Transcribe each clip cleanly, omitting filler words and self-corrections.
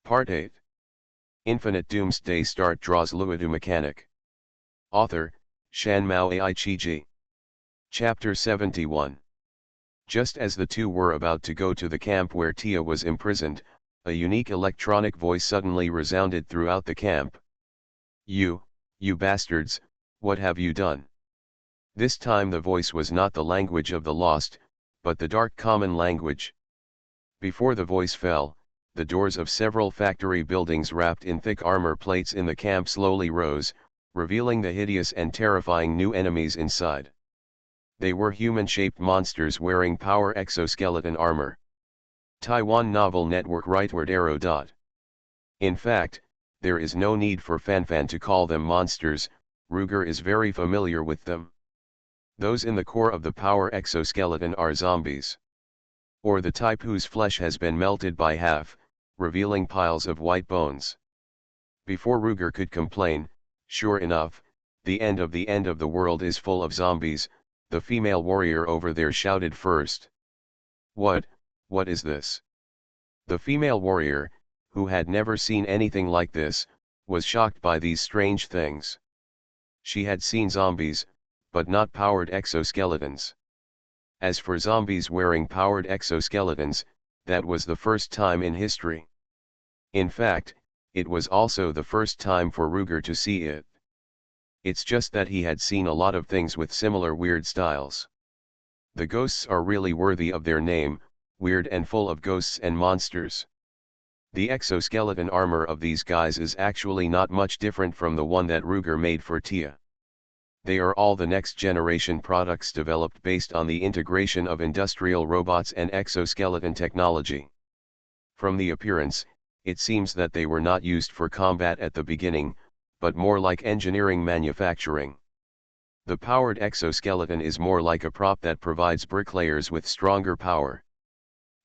Part 8. Infinite Doomsday Start Draws Luodu Mechanic. Author, Shanmao Aichiji. Chapter 71. Just as the two were about to go to the camp where Tia was imprisoned, a unique electronic voice suddenly resounded throughout the camp. You bastards, what have you done? This time the voice was not the language of the lost, but the dark common language. Before the voice fell, the doors of several factory buildings wrapped in thick armor plates in the camp slowly rose, revealing the hideous and terrifying new enemies inside. They were human-shaped monsters wearing power exoskeleton armor. Taiwan Novel Network Rightward Arrow. In fact, there is no need for Fanfan to call them monsters, Ruger is very familiar with them. Those in the core of the power exoskeleton are zombies. Or the type whose flesh has been melted by half, revealing piles of white bones. Before Ruger could complain, sure enough, the end of the world is full of zombies, the female warrior over there shouted first. What is this? The female warrior, who had never seen anything like this, was shocked by these strange things. She had seen zombies, but not powered exoskeletons. As for zombies wearing powered exoskeletons, that was the first time in history. In fact, it was also the first time for Ruger to see it. It's just that he had seen a lot of things with similar weird styles. The ghosts are really worthy of their name, weird and full of ghosts and monsters. The exoskeleton armor of these guys is actually not much different from the one that Ruger made for Tia. They are all the next generation products developed based on the integration of industrial robots and exoskeleton technology. From the appearance, it seems that they were not used for combat at the beginning, but more like engineering manufacturing. The powered exoskeleton is more like a prop that provides bricklayers with stronger power.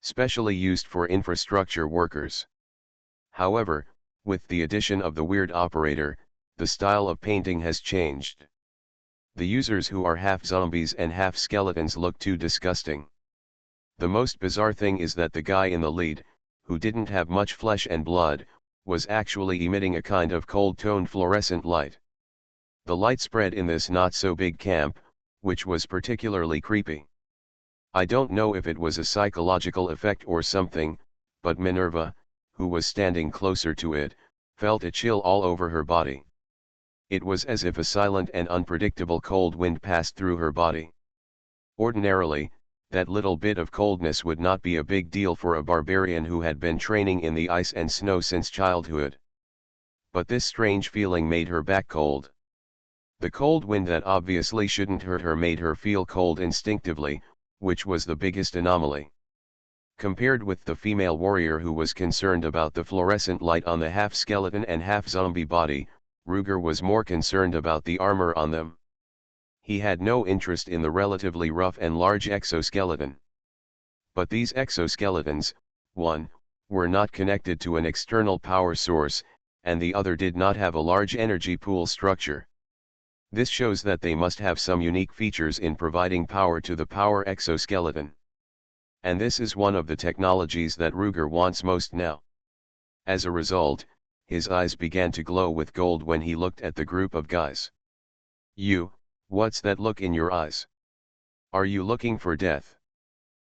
Specially used for infrastructure workers. However, with the addition of the weird operator, the style of painting has changed. The users who are half zombies and half skeletons look too disgusting. The most bizarre thing is that the guy in the lead, who didn't have much flesh and blood, was actually emitting a kind of cold-toned fluorescent light. The light spread in this not-so-big camp, which was particularly creepy. I don't know if it was a psychological effect or something, but Minerva, who was standing closer to it, felt a chill all over her body. It was as if a silent and unpredictable cold wind passed through her body. Ordinarily, that little bit of coldness would not be a big deal for a barbarian who had been training in the ice and snow since childhood. But this strange feeling made her back cold. The cold wind that obviously shouldn't hurt her made her feel cold instinctively, which was the biggest anomaly. Compared with the female warrior who was concerned about the fluorescent light on the half-skeleton and half-zombie body, Ruger was more concerned about the armor on them. He had no interest in the relatively rough and large exoskeleton. But these exoskeletons, one, were not connected to an external power source, and the other did not have a large energy pool structure. This shows that they must have some unique features in providing power to the power exoskeleton. And this is one of the technologies that Ruger wants most now. As a result, his eyes began to glow with gold when he looked at the group of guys. What's that look in your eyes? Are you looking for death?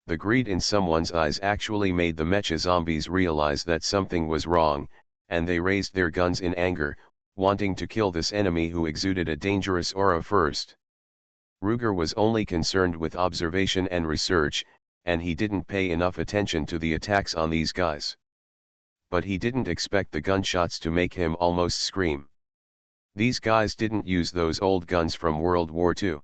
The greed in someone's eyes actually made the mecha zombies realize that something was wrong, and they raised their guns in anger, wanting to kill this enemy who exuded a dangerous aura first. Ruger was only concerned with observation and research, and he didn't pay enough attention to the attacks on these guys. But he didn't expect the gunshots to make him almost scream. These guys didn't use those old guns from World War II.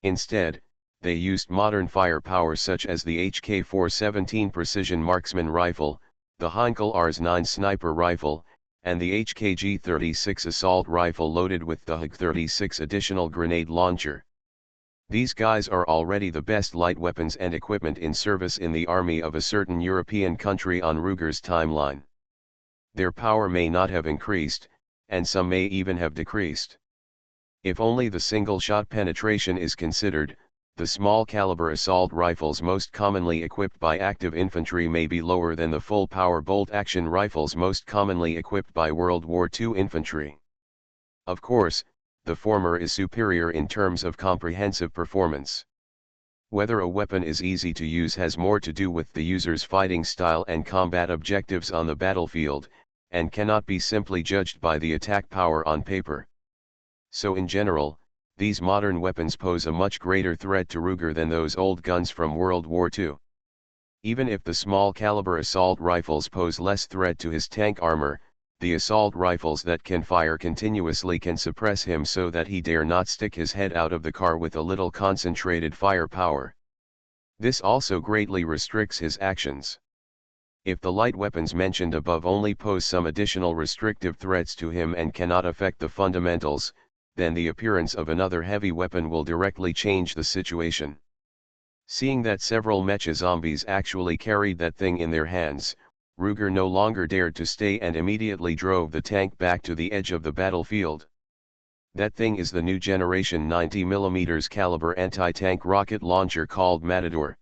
Instead, they used modern firepower such as the HK-417 precision marksman rifle, the Heinkel Rs-9 sniper rifle, and the HKG-36 assault rifle loaded with the HG-36 additional grenade launcher. These guys are already the best light weapons and equipment in service in the army of a certain European country on Ruger's timeline. Their power may not have increased, and some may even have decreased. If only the single-shot penetration is considered, The small caliber assault rifles most commonly equipped by active infantry may be lower than the full power bolt-action rifles most commonly equipped by World War II infantry. Of course, the former is superior in terms of comprehensive performance. Whether a weapon is easy to use has more to do with the user's fighting style and combat objectives on the battlefield, and cannot be simply judged by the attack power on paper. So in general, these modern weapons pose a much greater threat to Ruger than those old guns from World War II. Even if the small caliber assault rifles pose less threat to his tank armor, the assault rifles that can fire continuously can suppress him so that he dare not stick his head out of the car with a little concentrated firepower. This also greatly restricts his actions. If the light weapons mentioned above only pose some additional restrictive threats to him and cannot affect the fundamentals, then the appearance of another heavy weapon will directly change the situation. Seeing that several mecha zombies actually carried that thing in their hands, Ruger no longer dared to stay and immediately drove the tank back to the edge of the battlefield. That thing is the new generation 90mm caliber anti-tank rocket launcher called Matador.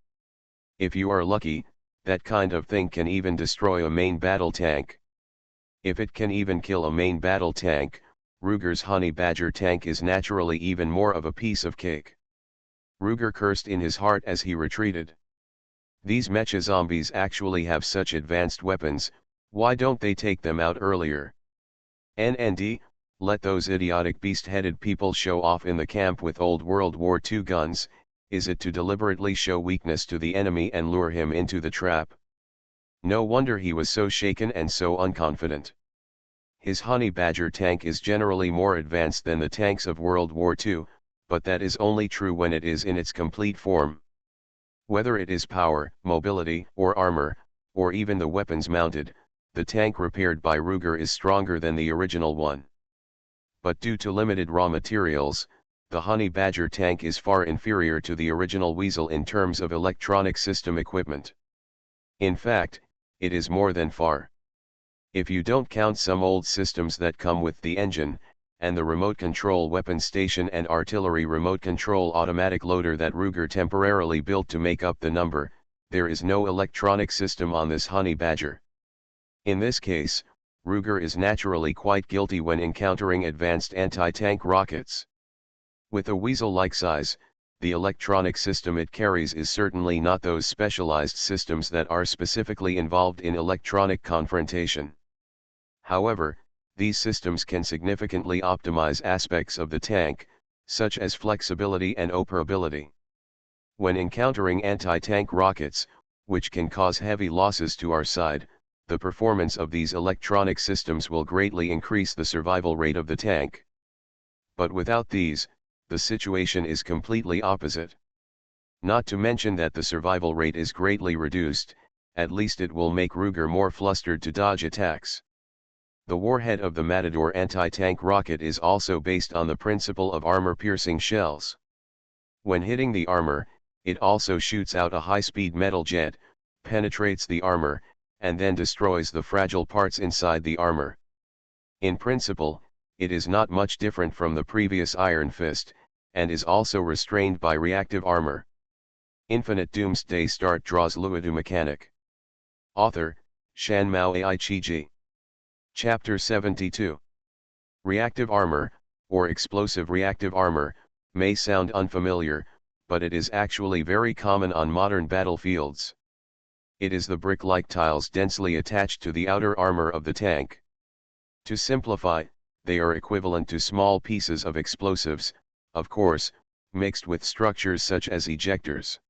If you are lucky, that kind of thing can even destroy a main battle tank. If it can even kill a main battle tank, Ruger's Honey Badger tank is naturally even more of a piece of cake. Ruger cursed in his heart as he retreated. These mecha zombies actually have such advanced weapons, why don't they take them out earlier? NND, let those idiotic beast-headed people show off in the camp with old World War II guns. Is it to deliberately show weakness to the enemy and lure him into the trap? No wonder he was so shaken and so unconfident. His Honey Badger tank is generally more advanced than the tanks of World War II, but that is only true when it is in its complete form. Whether it is power, mobility, or armor, or even the weapons mounted, the tank repaired by Ruger is stronger than the original one. But due to limited raw materials, the Honey Badger tank is far inferior to the original Weasel in terms of electronic system equipment. In fact, it is more than far. If you don't count some old systems that come with the engine, and the remote control weapon station and artillery remote control automatic loader that Ruger temporarily built to make up the number, there is no electronic system on this Honey Badger. In this case, Ruger is naturally quite guilty when encountering advanced anti-tank rockets. With a Weasel-like size, the electronic system it carries is certainly not those specialized systems that are specifically involved in electronic confrontation. However, these systems can significantly optimize aspects of the tank, such as flexibility and operability. When encountering anti-tank rockets, which can cause heavy losses to our side, the performance of these electronic systems will greatly increase the survival rate of the tank. But without these, the situation is completely opposite. Not to mention that the survival rate is greatly reduced, at least it will make Ruger more flustered to dodge attacks. The warhead of the Matador anti-tank rocket is also based on the principle of armor-piercing shells. When hitting the armor, it also shoots out a high-speed metal jet, penetrates the armor, and then destroys the fragile parts inside the armor. In principle, it is not much different from the previous Iron Fist, and is also restrained by reactive armor. Infinite Doomsday Start draws Luodu mechanic. Author, Shanmao Aichiji. Chapter 72. Reactive armor, or explosive reactive armor, may sound unfamiliar, but it is actually very common on modern battlefields. It is the brick-like tiles densely attached to the outer armor of the tank. To simplify, they are equivalent to small pieces of explosives, of course, mixed with structures such as ejectors.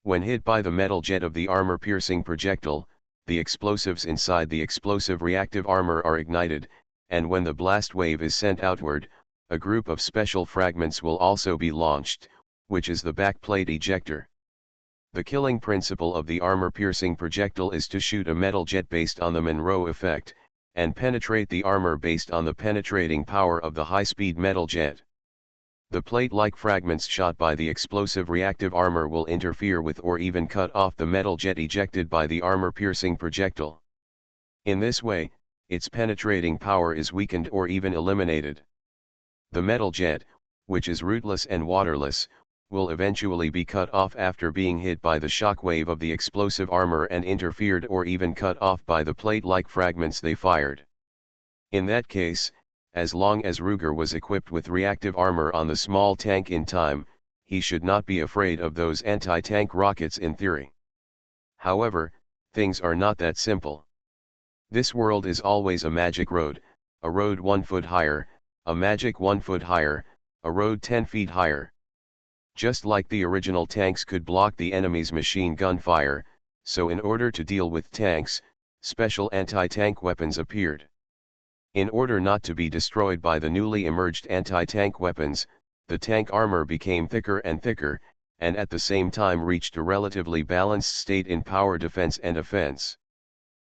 When hit by the metal jet of the armor-piercing projectile, the explosives inside the explosive reactive armor are ignited, and when the blast wave is sent outward, a group of special fragments will also be launched, which is the backplate ejector. The killing principle of the armor-piercing projectile is to shoot a metal jet based on the Monroe effect, and penetrate the armor based on the penetrating power of the high-speed metal jet. The plate-like fragments shot by the explosive reactive armor will interfere with or even cut off the metal jet ejected by the armor-piercing projectile. In this way, its penetrating power is weakened or even eliminated. The metal jet, which is rootless and waterless, will eventually be cut off after being hit by the shockwave of the explosive armor and interfered or even cut off by the plate-like fragments they fired. In that case, as long as Ruger was equipped with reactive armor on the small tank in time, he should not be afraid of those anti-tank rockets in theory. However, things are not that simple. This world is always a magic road, a road 1 foot higher, a magic 1 foot higher, a road 10 feet higher. Just like the original tanks could block the enemy's machine gun fire, so in order to deal with tanks, special anti-tank weapons appeared. In order not to be destroyed by the newly emerged anti-tank weapons, the tank armor became thicker and thicker, and at the same time reached a relatively balanced state in power defense and offense.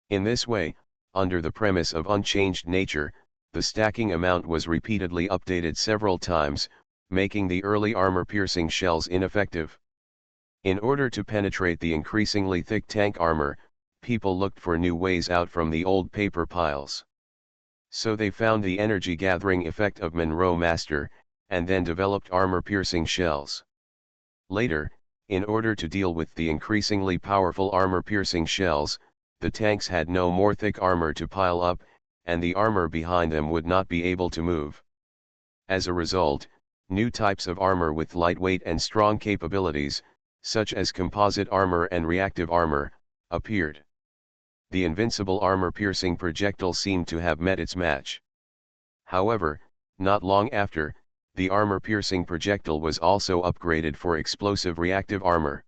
In this way, under the premise of unchanged nature, the stacking amount was repeatedly updated several times, making the early armor-piercing shells ineffective. In order to penetrate the increasingly thick tank armor, people looked for new ways out from the old paper piles. So they found the energy-gathering effect of Monroe Master, and then developed armor-piercing shells. Later, in order to deal with the increasingly powerful armor-piercing shells, the tanks had no more thick armor to pile up, and the armor behind them would not be able to move. As a result, new types of armor with lightweight and strong capabilities, such as composite armor and reactive armor, appeared. The invincible armor-piercing projectile seemed to have met its match. However, not long after, the armor-piercing projectile was also upgraded for explosive reactive armor.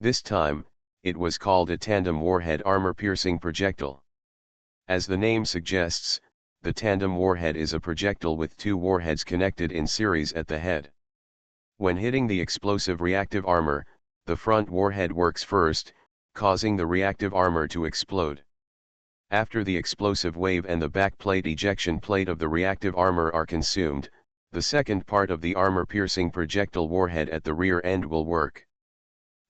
This time, it was called a tandem warhead armor-piercing projectile. As the name suggests, the tandem warhead is a projectile with two warheads connected in series at the head. When hitting the explosive reactive armor, the front warhead works first, causing the reactive armor to explode. After the explosive wave and the backplate ejection plate of the reactive armor are consumed, the second part of the armor-piercing projectile warhead at the rear end will work.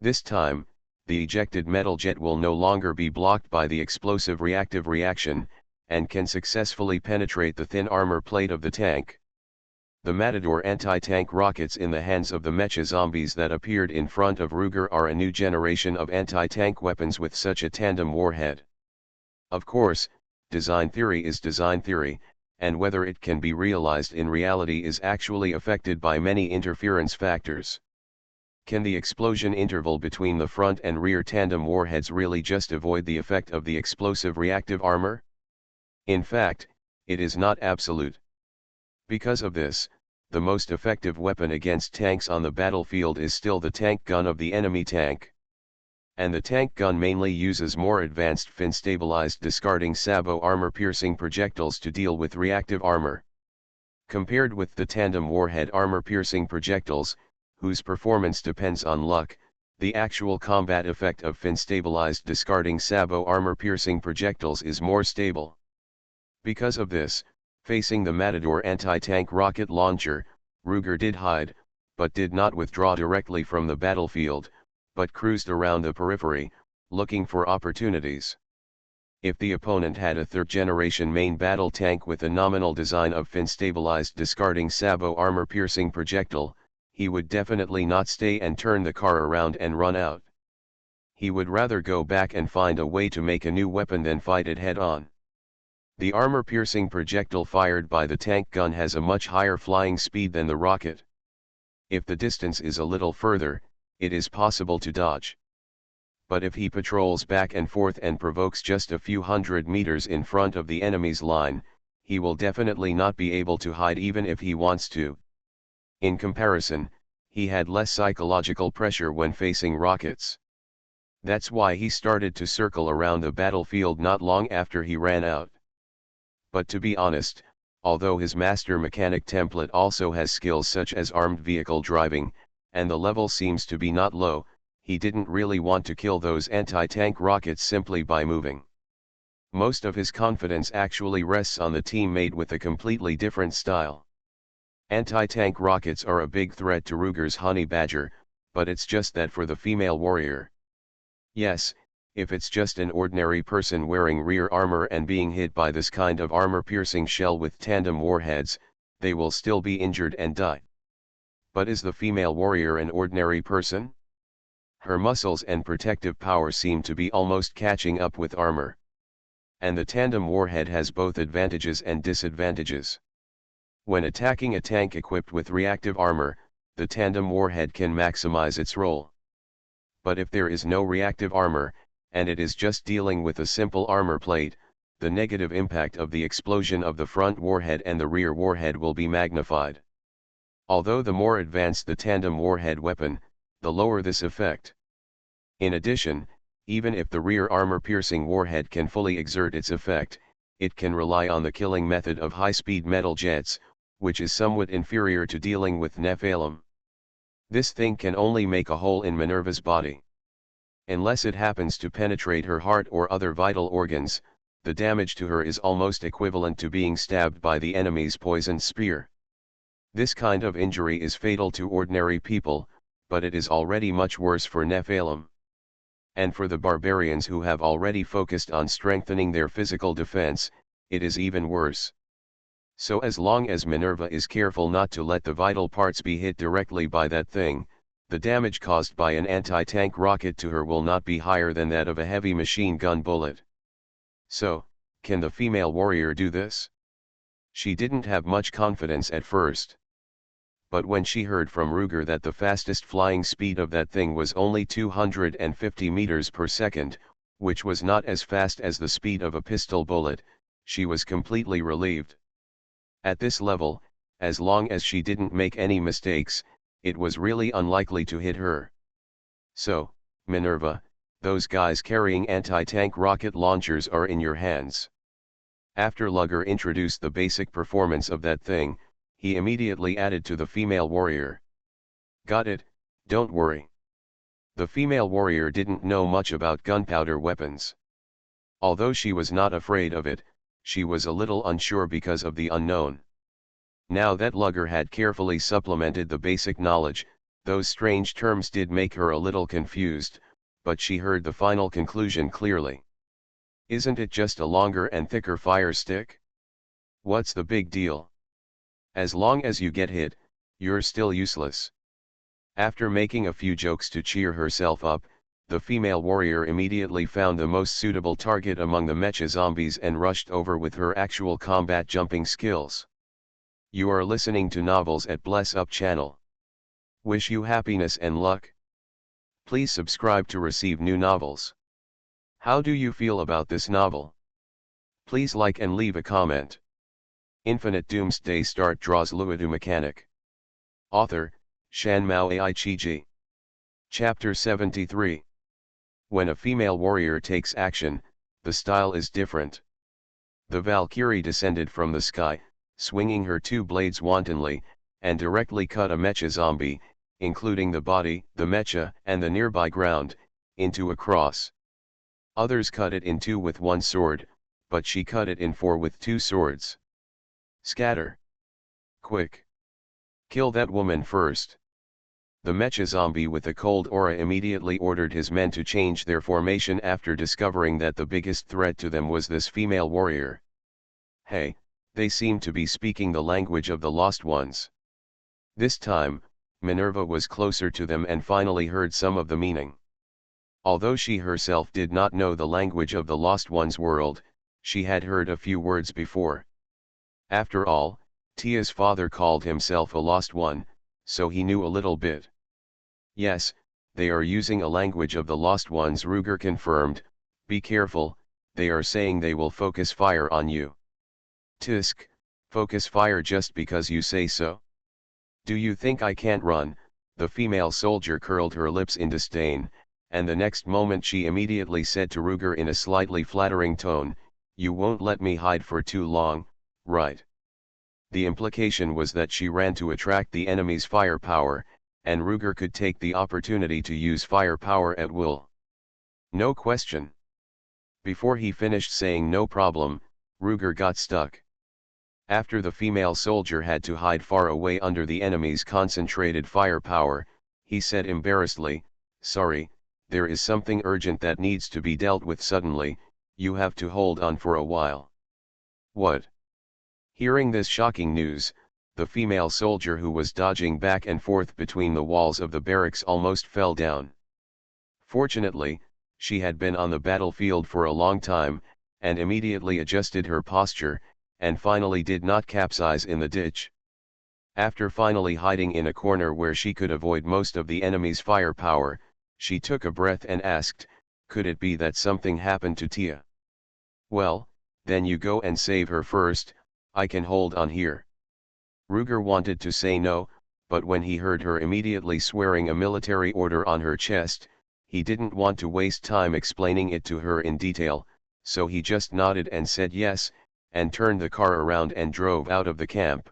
This time, the ejected metal jet will no longer be blocked by the explosive reactive reaction, and can successfully penetrate the thin armor plate of the tank. The Matador anti-tank rockets in the hands of the mecha zombies that appeared in front of Ruger are a new generation of anti-tank weapons with such a tandem warhead. Of course, design theory is design theory, and whether it can be realized in reality is actually affected by many interference factors. Can the explosion interval between the front and rear tandem warheads really just avoid the effect of the explosive reactive armor? In fact, it is not absolute. Because of this, the most effective weapon against tanks on the battlefield is still the tank gun of the enemy tank. And the tank gun mainly uses more advanced fin-stabilized discarding sabot armor-piercing projectiles to deal with reactive armor. Compared with the tandem warhead armor-piercing projectiles, whose performance depends on luck, the actual combat effect of fin-stabilized discarding sabot armor-piercing projectiles is more stable. Because of this, facing the Matador anti-tank rocket launcher, Ruger did hide, but did not withdraw directly from the battlefield, but cruised around the periphery, looking for opportunities. If the opponent had a third-generation main battle tank with a nominal design of fin-stabilized discarding sabot armor-piercing projectile, he would definitely not stay and turn the car around and run out. He would rather go back and find a way to make a new weapon than fight it head-on. The armor-piercing projectile fired by the tank gun has a much higher flying speed than the rocket. If the distance is a little further, it is possible to dodge. But if he patrols back and forth and provokes just a few hundred meters in front of the enemy's line, he will definitely not be able to hide even if he wants to. In comparison, he had less psychological pressure when facing rockets. That's why he started to circle around the battlefield not long after he ran out. But to be honest, although his master mechanic template also has skills such as armed vehicle driving, and the level seems to be not low, he didn't really want to kill those anti-tank rockets simply by moving. Most of his confidence actually rests on the team made with a completely different style. Anti-tank rockets are a big threat to Ruger's Honey Badger, but it's just that for the female warrior. Yes, if it's just an ordinary person wearing rear armor and being hit by this kind of armor-piercing shell with tandem warheads, they will still be injured and die. But is the female warrior an ordinary person? Her muscles and protective power seem to be almost catching up with armor. And the tandem warhead has both advantages and disadvantages. When attacking a tank equipped with reactive armor, the tandem warhead can maximize its role. But if there is no reactive armor, and it is just dealing with a simple armor plate, the negative impact of the explosion of the front warhead and the rear warhead will be magnified. Although the more advanced the tandem warhead weapon, the lower this effect. In addition, even if the rear armor-piercing warhead can fully exert its effect, it can rely on the killing method of high-speed metal jets, which is somewhat inferior to dealing with Nephilim. This thing can only make a hole in Minerva's body. Unless it happens to penetrate her heart or other vital organs, the damage to her is almost equivalent to being stabbed by the enemy's poisoned spear. This kind of injury is fatal to ordinary people, but it is already much worse for Nephilim. And for the barbarians who have already focused on strengthening their physical defense, it is even worse. So as long as Minerva is careful not to let the vital parts be hit directly by that thing, the damage caused by an anti-tank rocket to her will not be higher than that of a heavy machine gun bullet. So, can the female warrior do this? She didn't have much confidence at first. But when she heard from Ruger that the fastest flying speed of that thing was only 250 meters per second, which was not as fast as the speed of a pistol bullet, she was completely relieved. At this level, as long as she didn't make any mistakes, it was really unlikely to hit her. So, Minerva, those guys carrying anti-tank rocket launchers are in your hands. After Luger introduced the basic performance of that thing, he immediately added to the female warrior. Got it, don't worry. The female warrior didn't know much about gunpowder weapons. Although she was not afraid of it, she was a little unsure because of the unknown. Now that Luger had carefully supplemented the basic knowledge, those strange terms did make her a little confused, but she heard the final conclusion clearly. Isn't it just a longer and thicker fire stick? What's the big deal? As long as you get hit, you're still useless. After making a few jokes to cheer herself up, the female warrior immediately found the most suitable target among the mecha zombies and rushed over with her actual combat jumping skills. You are listening to Novels at Bless Up channel. Wish you happiness and luck. Please subscribe to receive new novels. How do you feel about this novel? Please like and leave a comment. Infinite Doomsday Start draws Luodu mechanic. Author, Shan Mao Ai-Chi-Ji. Chapter 73. When a female warrior takes action, the style is different. The Valkyrie descended from the sky, swinging her two blades wantonly, and directly cut a mecha zombie, including the body, the mecha, and the nearby ground, into a cross. Others cut it in two with one sword, but she cut it in four with two swords. Scatter. Quick. Kill that woman first. The mecha zombie with a cold aura immediately ordered his men to change their formation after discovering that the biggest threat to them was this female warrior. Hey, they seem to be speaking the language of the Lost Ones. This time, Minerva was closer to them and finally heard some of the meaning. Although she herself did not know the language of the Lost Ones world, she had heard a few words before. After all, Tia's father called himself a Lost One, so he knew a little bit. Yes, they are using a language of the Lost Ones. Ruger confirmed. Be careful, they are saying they will focus fire on you. Tisk, focus fire just because you say so? Do you think I can't run? The female soldier curled her lips in disdain, and the next moment she immediately said to Ruger in a slightly flattering tone, you won't let me hide for too long, right? The implication was that she ran to attract the enemy's firepower, and Ruger could take the opportunity to use firepower at will. No question. Before he finished saying no problem, Ruger got stuck. After the female soldier had to hide far away under the enemy's concentrated firepower, he said embarrassedly, sorry, there is something urgent that needs to be dealt with suddenly, you have to hold on for a while. What? Hearing this shocking news, The female soldier who was dodging back and forth between the walls of the barracks almost fell down. Fortunately, she had been on the battlefield for a long time, and immediately adjusted her posture, and finally did not capsize in the ditch. After finally hiding in a corner where she could avoid most of the enemy's firepower, she took a breath and asked, "Could it be that something happened to Tia?" "Well, then you go and save her first, I can hold on here." Ruger wanted to say no, but when he heard her immediately swearing a military order on her chest, he didn't want to waste time explaining it to her in detail, so he just nodded and said yes, and turned the car around and drove out of the camp.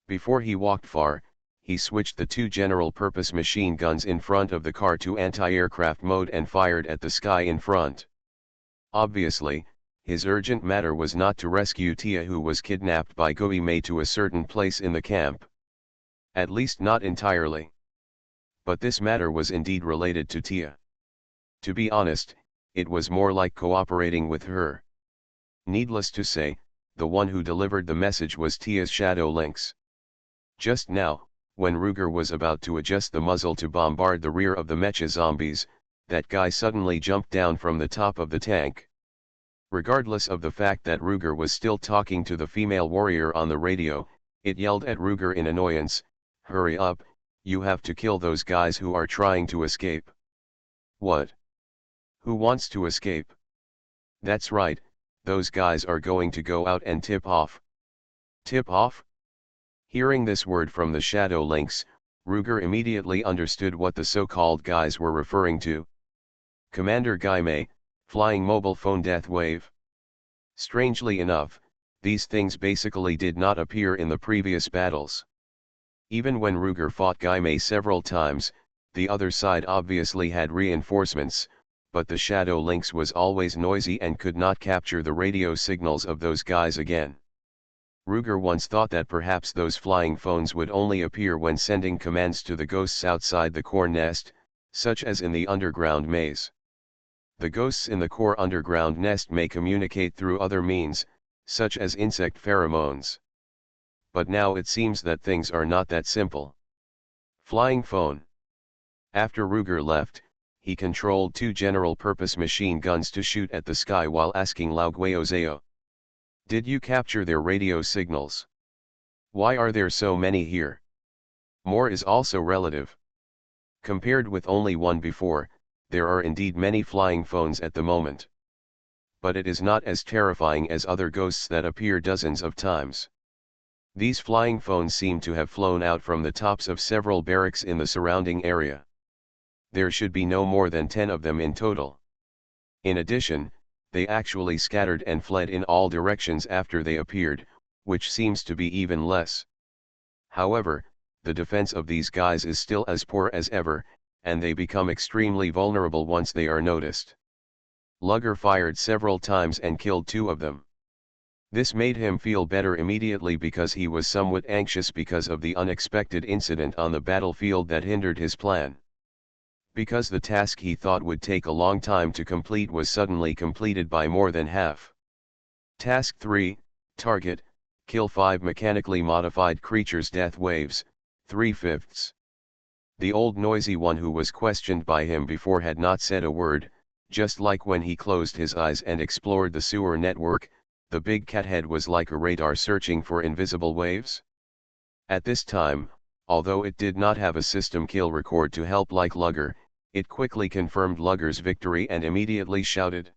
Before he walked far, he switched the two general-purpose machine guns in front of the car to anti-aircraft mode and fired at the sky in front. Obviously, his urgent matter was not to rescue Tia, who was kidnapped by Gui Mei to a certain place in the camp. At least not entirely. But this matter was indeed related to Tia. To be honest, it was more like cooperating with her. Needless to say, the one who delivered the message was Tia's shadow lynx. Just now, when Ruger was about to adjust the muzzle to bombard the rear of the mecha zombies, that guy suddenly jumped down from the top of the tank. Regardless of the fact that Ruger was still talking to the female warrior on the radio, it yelled at Ruger in annoyance, "Hurry up, you have to kill those guys who are trying to escape." "What? Who wants to escape?" "That's right, those guys are going to go out and tip off." "Tip off?" Hearing this word from the shadow lynx, Ruger immediately understood what the so-called guys were referring to. Commander Gui Mei, flying mobile phone death wave. Strangely enough, these things basically did not appear in the previous battles. Even when Ruger fought Gui Mei several times, the other side obviously had reinforcements, but the shadow lynx was always noisy and could not capture the radio signals of those guys again. Ruger once thought that perhaps those flying phones would only appear when sending commands to the ghosts outside the core nest, such as in the underground maze. The ghosts in the core underground nest may communicate through other means, such as insect pheromones. But now it seems that things are not that simple. Flying phone. After Ruger left, he controlled two general-purpose machine guns to shoot at the sky while asking Lao Guiozeo, "Did you capture their radio signals? Why are there so many here?" More is also relative. Compared with only one before, there are indeed many flying phones at the moment. But it is not as terrifying as other ghosts that appear dozens of times. These flying phones seem to have flown out from the tops of several barracks in the surrounding area. There should be no more than 10 of them in total. In addition, they actually scattered and fled in all directions after they appeared, which seems to be even less. However, the defense of these guys is still as poor as ever, and they become extremely vulnerable once they are noticed. Lugger fired several times and killed 2 of them. This made him feel better immediately because he was somewhat anxious because of the unexpected incident on the battlefield that hindered his plan. Because the task he thought would take a long time to complete was suddenly completed by more than half. Task 3, Target, kill 5 mechanically modified creatures death waves, 3/5. The old noisy one who was questioned by him before had not said a word, just like when he closed his eyes and explored the sewer network, the big cat head was like a radar searching for invisible waves. At this time, although it did not have a system kill record to help like Lugger, it quickly confirmed Lugger's victory and immediately shouted,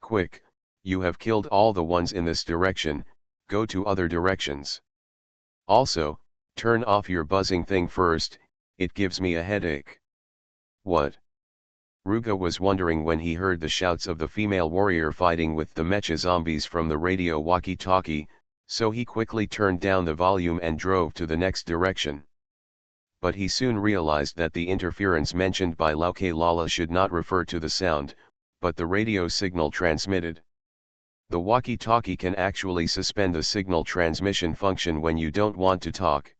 "Quick, you have killed all the ones in this direction, go to other directions. Also, turn off your buzzing thing first, it gives me a headache." "What?" Ruga was wondering when he heard the shouts of the female warrior fighting with the mecha zombies from the radio walkie-talkie, so he quickly turned down the volume and drove to the next direction. But he soon realized that the interference mentioned by Lauke Lala should not refer to the sound, but the radio signal transmitted. The walkie-talkie can actually suspend the signal transmission function when you don't want to talk.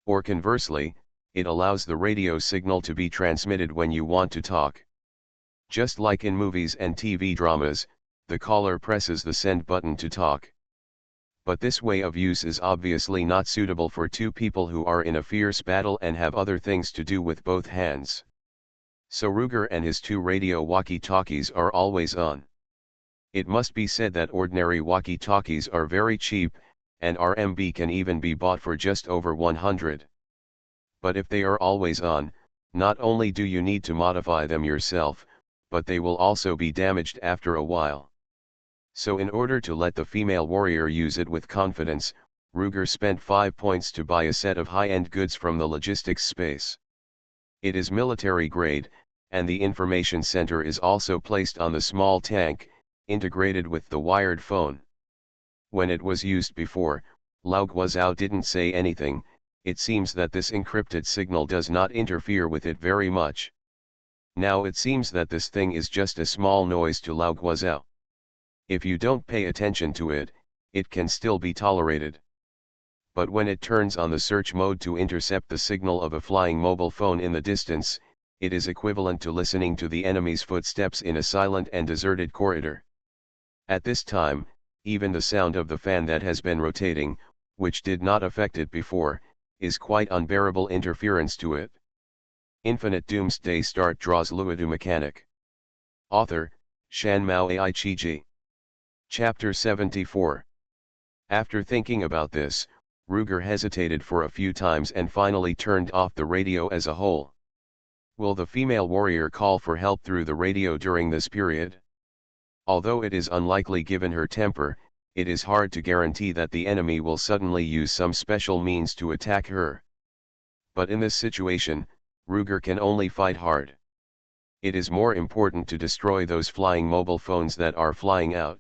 Or conversely, it allows the radio signal to be transmitted when you want to talk. Just like in movies and TV dramas, the caller presses the send button to talk. But this way of use is obviously not suitable for two people who are in a fierce battle and have other things to do with both hands. So Ruger and his two radio walkie-talkies are always on. It must be said that ordinary walkie-talkies are very cheap, and RMB can even be bought for just over 100. But if they are always on, not only do you need to modify them yourself, but they will also be damaged after a while. So in order to let the female warrior use it with confidence, Ruger spent 5 points to buy a set of high-end goods from the logistics space. It is military grade, and the information center is also placed on the small tank, integrated with the wired phone. When it was used before, Lao Guozhao didn't say anything. It seems that this encrypted signal does not interfere with it very much. Now it seems that this thing is just a small noise to Lao Guozhao. If you don't pay attention to it, it can still be tolerated. But when it turns on the search mode to intercept the signal of a flying mobile phone in the distance, it is equivalent to listening to the enemy's footsteps in a silent and deserted corridor. At this time, even the sound of the fan that has been rotating, which did not affect it before, is quite unbearable interference to it. Infinite Doomsday Start draws Luodu mechanic. Author, Shanmao Ai-Chi-Ji. Chapter 74. After thinking about this, Ruger hesitated for a few times and finally turned off the radio as a whole. Will the female warrior call for help through the radio during this period? Although it is unlikely given her temper, it is hard to guarantee that the enemy will suddenly use some special means to attack her. But in this situation, Ruger can only fight hard. It is more important to destroy those flying mobile phones that are flying out.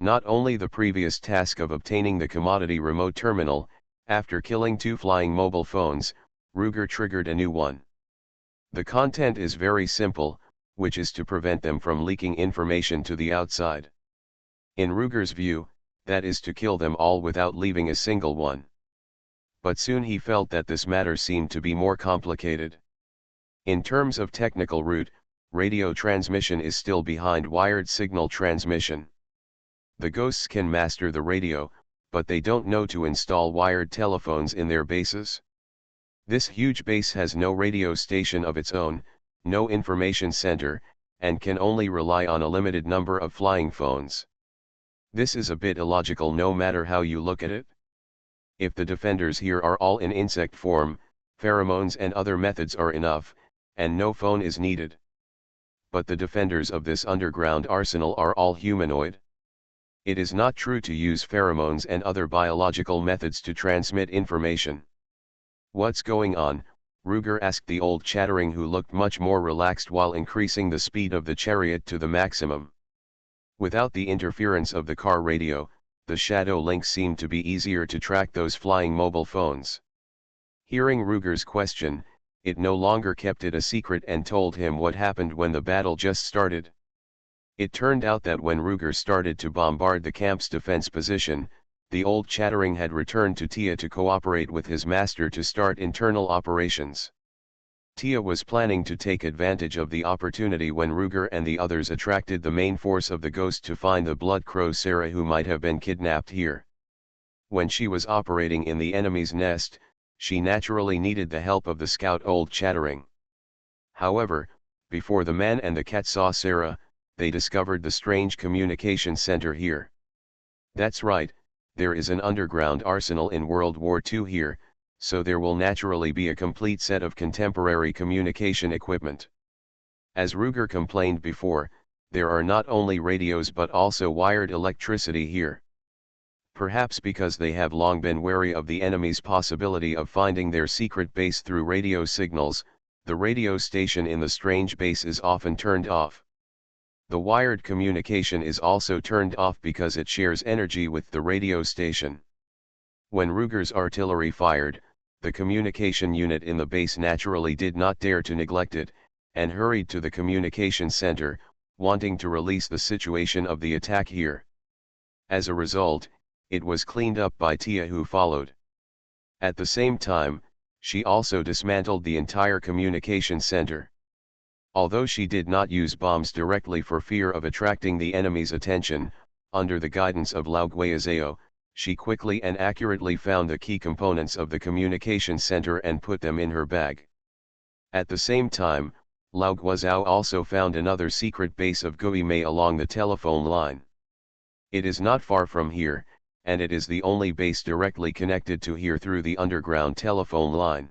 Not only the previous task of obtaining the commodity remote terminal, after killing 2 flying mobile phones, Ruger triggered a new one. The content is very simple, which is to prevent them from leaking information to the outside. In Ruger's view, that is to kill them all without leaving a single one. But soon he felt that this matter seemed to be more complicated. In terms of technical route, radio transmission is still behind wired signal transmission. The ghosts can master the radio, but they don't know to install wired telephones in their bases. This huge base has no radio station of its own, no information center, and can only rely on a limited number of flying phones. This is a bit illogical no matter how you look at it. If the defenders here are all in insect form, pheromones and other methods are enough, and no phone is needed. But the defenders of this underground arsenal are all humanoid. It is not true to use pheromones and other biological methods to transmit information. What's going on? Ruger asked the old chattering who looked much more relaxed while increasing the speed of the chariot to the maximum. Without the interference of the car radio, the shadow link seemed to be easier to track those flying mobile phones. Hearing Ruger's question, it no longer kept it a secret and told him what happened when the battle just started. It turned out that when Ruger started to bombard the camp's defense position, the old chattering had returned to Tia to cooperate with his master to start internal operations. Tia was planning to take advantage of the opportunity when Ruger and the others attracted the main force of the ghost to find the blood crow Sarah who might have been kidnapped here. When she was operating in the enemy's nest, she naturally needed the help of the scout old chattering. However, before the man and the cat saw Sarah, they discovered the strange communication center here. That's right, there is an underground arsenal in World War II here, so there will naturally be a complete set of contemporary communication equipment. As Ruger complained before, there are not only radios but also wired electricity here. Perhaps because they have long been wary of the enemy's possibility of finding their secret base through radio signals, the radio station in the strange base is often turned off. The wired communication is also turned off because it shares energy with the radio station. When Ruger's artillery fired, the communication unit in the base naturally did not dare to neglect it, and hurried to the communication center, wanting to release the situation of the attack here. As a result, it was cleaned up by Tia who followed. At the same time, she also dismantled the entire communication center. Although she did not use bombs directly for fear of attracting the enemy's attention, under the guidance of Lao Guozhao, She quickly and accurately found the key components of the communication center and put them in her bag. At the same time, Lao Guozhou also found another secret base of Guimei along the telephone line. It is not far from here, and it is the only base directly connected to here through the underground telephone line.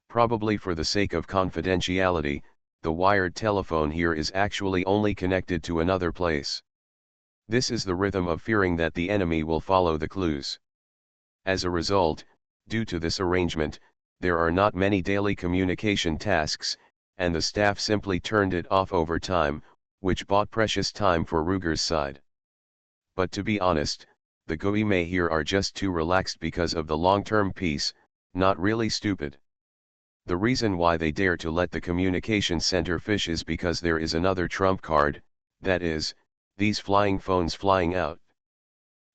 Probably for the sake of confidentiality, the wired telephone here is actually only connected to another place. This is the rhythm of fearing that the enemy will follow the clues. As a result, due to this arrangement, there are not many daily communication tasks, and the staff simply turned it off over time, which bought precious time for Ruger's side. But to be honest, the Guimei here are just too relaxed because of the long-term peace, not really stupid. The reason why they dare to let the communication center fish is because there is another trump card, that is, these flying phones flying out.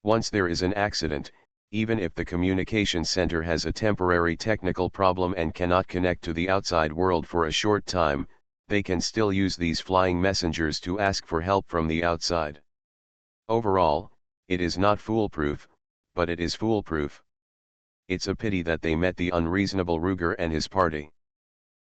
Once there is an accident, even if the communication center has a temporary technical problem and cannot connect to the outside world for a short time, they can still use these flying messengers to ask for help from the outside. Overall, it is not foolproof, but it is foolproof. It's a pity that they met the unreasonable Ruger and his party.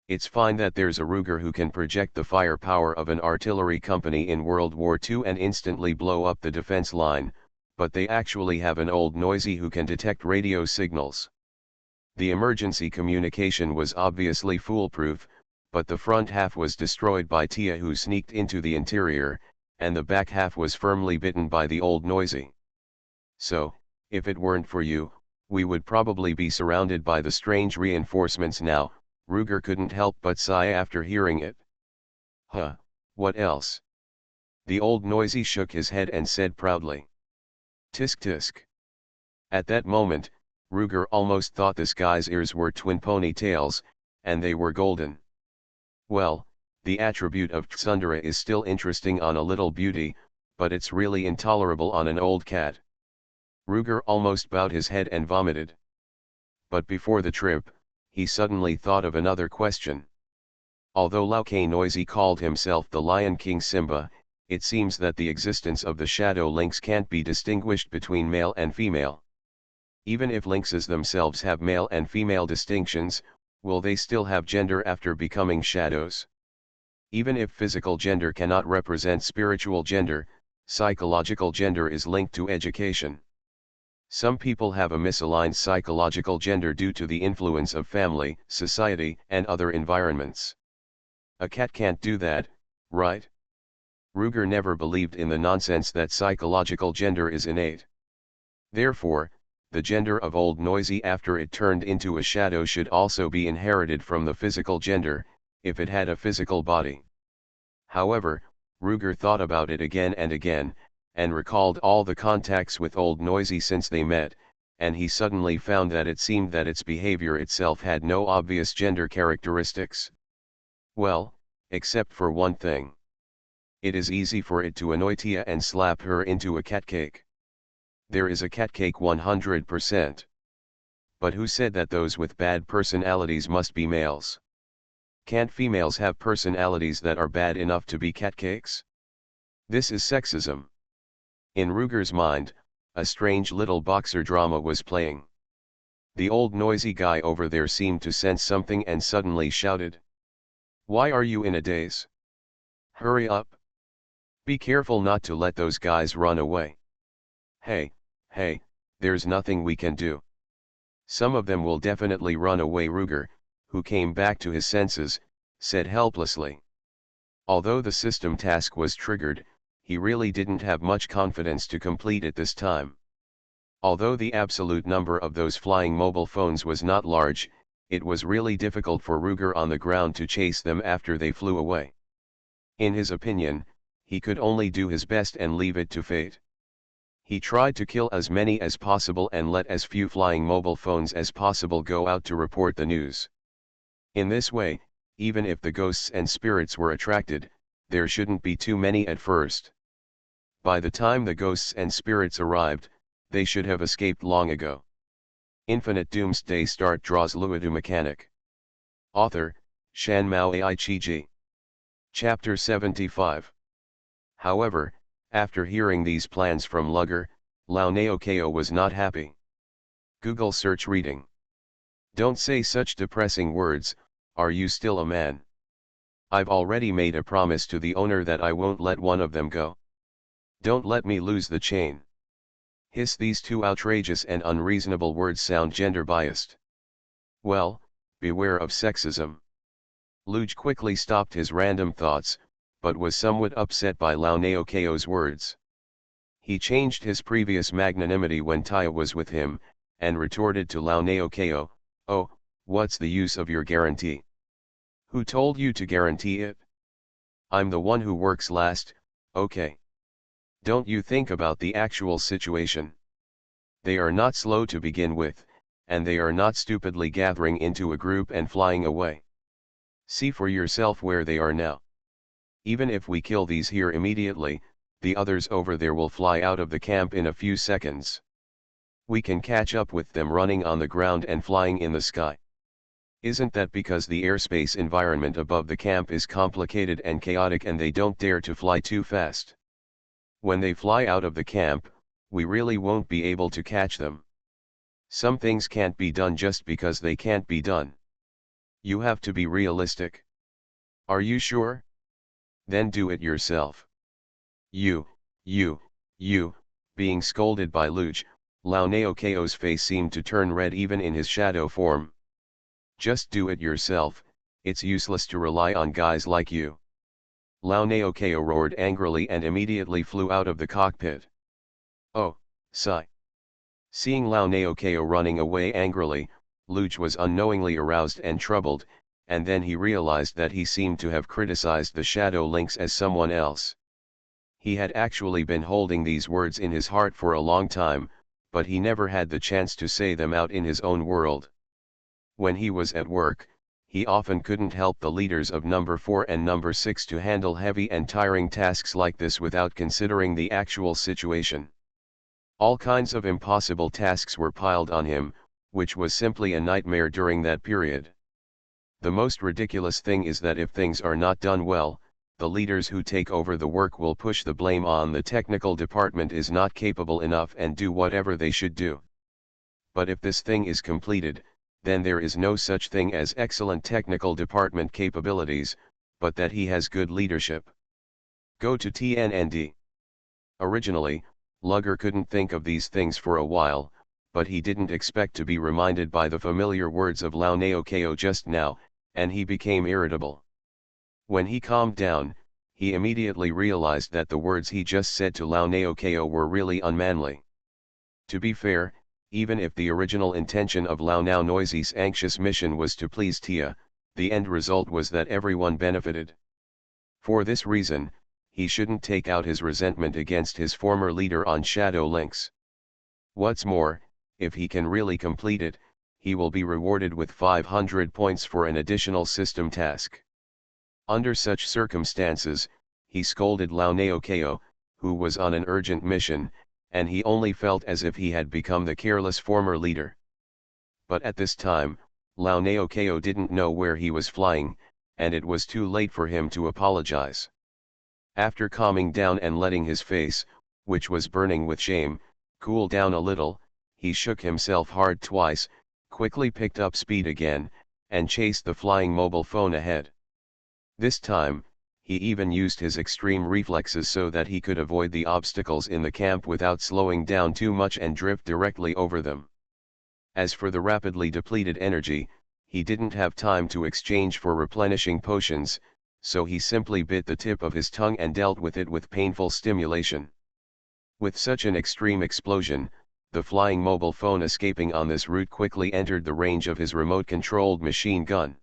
It's fine that there's a Ruger who can project the firepower of an artillery company in World War II and instantly blow up the defense line, but they actually have an old noisy who can detect radio signals. The emergency communication was obviously foolproof, but the front half was destroyed by Tia, who sneaked into the interior, and the back half was firmly bitten by the old noisy. So, if it weren't for you, we would probably be surrounded by the strange reinforcements now. Ruger couldn't help but sigh after hearing it. Huh, what else? The old noisy shook his head and said proudly. Tisk tisk. At that moment, Ruger almost thought this guy's ears were twin ponytails, and they were golden. Well, the attribute of tsundere is still interesting on a little beauty, but it's really intolerable on an old cat. Ruger almost bowed his head and vomited. But before the trip, he suddenly thought of another question. Although Lao Noisy called himself the Lion King Simba, it seems that the existence of the shadow lynx can't be distinguished between male and female. Even if lynxes themselves have male and female distinctions, will they still have gender after becoming shadows? Even if physical gender cannot represent spiritual gender, psychological gender is linked to education. Some people have a misaligned psychological gender due to the influence of family, society, and other environments. A cat can't do that, right? Ruger never believed in the nonsense that psychological gender is innate. Therefore, the gender of old noisy after it turned into a shadow should also be inherited from the physical gender, if it had a physical body. However, Ruger thought about it again and again, and recalled all the contacts with old noisy since they met, and he suddenly found that it seemed that its behavior itself had no obvious gender characteristics. Well, except for one thing. It is easy for it to annoy Tia and slap her into a cat cake. There is a cat cake 100%. But who said that those with bad personalities must be males? Can't females have personalities that are bad enough to be cat cakes? This is sexism. In Ruger's mind, a strange little boxer drama was playing. The old noisy guy over there seemed to sense something and suddenly shouted. Why are you in a daze? Hurry up. Be careful not to let those guys run away. Hey, there's nothing we can do. Some of them will definitely run away. Ruger, who came back to his senses, said helplessly. Although the system task was triggered, he really didn't have much confidence to complete it this time. Although the absolute number of those flying mobile phones was not large, it was really difficult for Ruger on the ground to chase them after they flew away. In his opinion, he could only do his best and leave it to fate. He tried to kill as many as possible and let as few flying mobile phones as possible go out to report the news. In this way, even if the ghosts and spirits were attracted, there shouldn't be too many at first. By the time the ghosts and spirits arrived, they should have escaped long ago. Infinite Doomsday Start draws Luodu Mechanic. Author, Shanmao Aichiji. Chapter 75. However, after hearing these plans from Luger, Laoneokeo was not happy. Google search reading. Don't say such depressing words, are you still a man? I've already made a promise to the owner that I won't let one of them go. Don't let me lose the chain. Hiss, these two outrageous and unreasonable words sound gender-biased. Well, beware of sexism. Luodu quickly stopped his random thoughts, but was somewhat upset by Laoneokeo's words. He changed his previous magnanimity when Tia was with him, and retorted to Laoneokeo, "Oh, what's the use of your guarantee? Who told you to guarantee it? I'm the one who works last, okay? Don't you think about the actual situation? They are not slow to begin with, and they are not stupidly gathering into a group and flying away. See for yourself where they are now. Even if we kill these here immediately, the others over there will fly out of the camp in a few seconds. We can catch up with them running on the ground and flying in the sky. Isn't that because the airspace environment above the camp is complicated and chaotic and they don't dare to fly too fast? When they fly out of the camp, we really won't be able to catch them. Some things can't be done just because they can't be done. You have to be realistic. Are you sure? Then do it yourself." You, being scolded by Luodu, Laoneokeo's face seemed to turn red even in his shadow form. "Just do it yourself, it's useless to rely on guys like you." Laoneokeo roared angrily and immediately flew out of the cockpit. "Oh, sigh." Seeing Laoneokeo running away angrily, Luodu was unknowingly aroused and troubled, and then he realized that he seemed to have criticized the Shadow Lynx as someone else. He had actually been holding these words in his heart for a long time, but he never had the chance to say them out in his own world. When he was at work, he often couldn't help the leaders of number 4 and number 6 to handle heavy and tiring tasks like this without considering the actual situation. All kinds of impossible tasks were piled on him, which was simply a nightmare during that period. The most ridiculous thing is that if things are not done well, the leaders who take over the work will push the blame on the technical department is not capable enough and do whatever they should do. But if this thing is completed, then there is no such thing as excellent technical department capabilities, but that he has good leadership. Go to TNND. Originally, Lugger couldn't think of these things for a while, but he didn't expect to be reminded by the familiar words of Laoneokeo just now, and he became irritable. When he calmed down, he immediately realized that the words he just said to Laoneokeo were really unmanly. To be fair, even if the original intention of Laoneokeo's anxious mission was to please Tia, the end result was that everyone benefited. For this reason, he shouldn't take out his resentment against his former leader on Shadow Lynx. What's more, if he can really complete it, he will be rewarded with 500 points for an additional system task. Under such circumstances, he scolded Laoneokeo, who was on an urgent mission, and he only felt as if he had become the careless former leader. But at this time, Laoneokeo didn't know where he was flying, and it was too late for him to apologize. After calming down and letting his face, which was burning with shame, cool down a little, he shook himself hard twice, quickly picked up speed again, and chased the flying mobile phone ahead. This time, he even used his extreme reflexes so that he could avoid the obstacles in the camp without slowing down too much and drift directly over them. As for the rapidly depleted energy, he didn't have time to exchange for replenishing potions, so he simply bit the tip of his tongue and dealt with it with painful stimulation. With such an extreme explosion, the flying mobile phone escaping on this route quickly entered the range of his remote-controlled machine gun.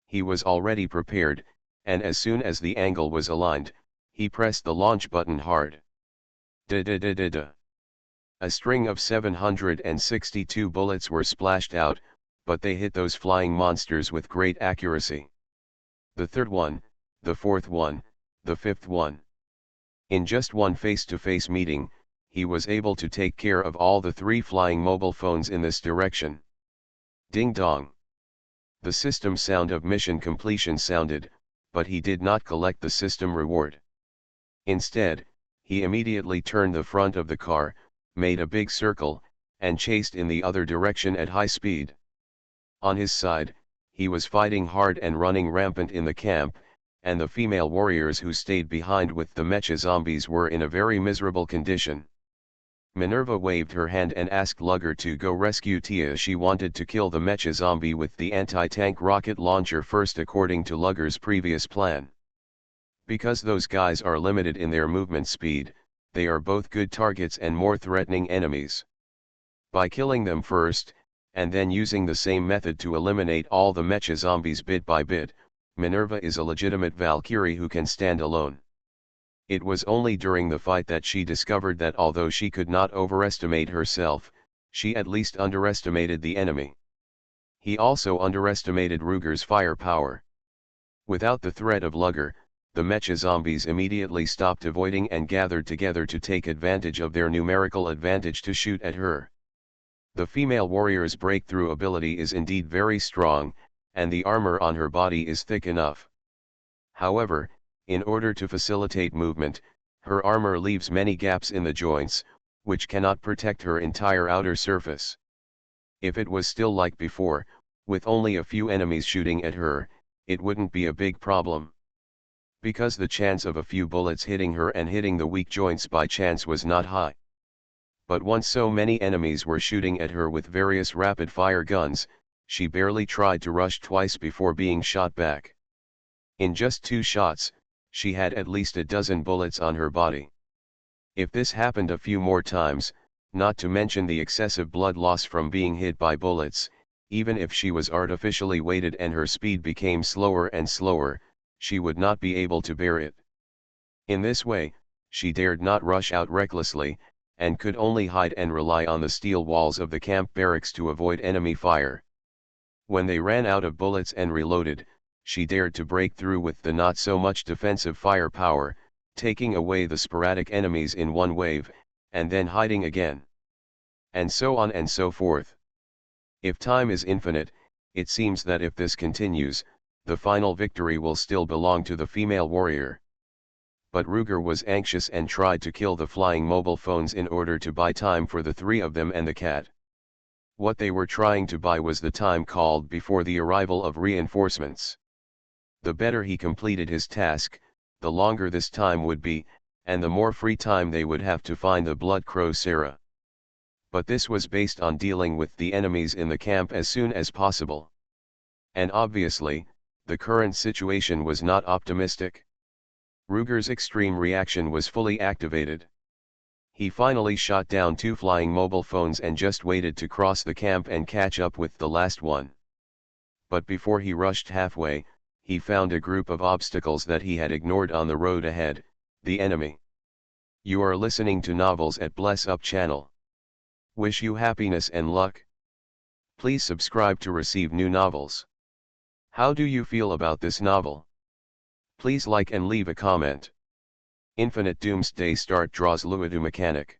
He was already prepared, and as soon as the angle was aligned, he pressed the launch button hard. Da-da-da-da-da. A string of 762 bullets were splashed out, but they hit those flying monsters with great accuracy. The third one, the fourth one, the fifth one. In just one face-to-face meeting, he was able to take care of all the 3 flying mobile phones in this direction. Ding dong. The system sound of mission completion sounded, but he did not collect the system reward. Instead, he immediately turned the front of the car, made a big circle, and chased in the other direction at high speed. On his side, he was fighting hard and running rampant in the camp, and the female warriors who stayed behind with the mecha zombies were in a very miserable condition. Minerva waved her hand and asked Lugger to go rescue Tia. She wanted to kill the mecha zombie with the anti-tank rocket launcher first according to Lugger's previous plan. Because those guys are limited in their movement speed, they are both good targets and more threatening enemies. By killing them first, and then using the same method to eliminate all the mecha zombies bit by bit, Minerva is a legitimate Valkyrie who can stand alone. It was only during the fight that she discovered that although she could not overestimate herself, she at least underestimated the enemy. He also underestimated Ruger's firepower. Without the threat of Lugger, the mecha zombies immediately stopped avoiding and gathered together to take advantage of their numerical advantage to shoot at her. The female warrior's breakthrough ability is indeed very strong, and the armor on her body is thick enough. However, in order to facilitate movement, her armor leaves many gaps in the joints, which cannot protect her entire outer surface. If it was still like before, with only a few enemies shooting at her, it wouldn't be a big problem. Because the chance of a few bullets hitting her and hitting the weak joints by chance was not high. But once so many enemies were shooting at her with various rapid-fire guns, she barely tried to rush twice before being shot back. In just 2 shots, she had at least a dozen bullets on her body. If this happened a few more times, not to mention the excessive blood loss from being hit by bullets, even if she was artificially weighted and her speed became slower and slower, she would not be able to bear it. In this way, she dared not rush out recklessly, and could only hide and rely on the steel walls of the camp barracks to avoid enemy fire. When they ran out of bullets and reloaded, she dared to break through with the not so much defensive firepower, taking away the sporadic enemies in one wave, and then hiding again. And so on and so forth. If time is infinite, it seems that if this continues, the final victory will still belong to the female warrior. But Ruger was anxious and tried to kill the flying mobile phones in order to buy time for the 3 of them and the cat. What they were trying to buy was the time called before the arrival of reinforcements. The better he completed his task, the longer this time would be, and the more free time they would have to find the Blood Crow Sarah. But this was based on dealing with the enemies in the camp as soon as possible. And obviously, the current situation was not optimistic. Ruger's extreme reaction was fully activated. He finally shot down 2 flying mobile phones and just waited to cross the camp and catch up with the last one. But before he rushed halfway, he found a group of obstacles that he had ignored on the road ahead, the enemy. You are listening to Novels at Bless Up channel. Wish you happiness and luck. Please subscribe to receive new novels. How do you feel about this novel? Please like and leave a comment. Infinite Doomsday Start draws Luodu mechanic.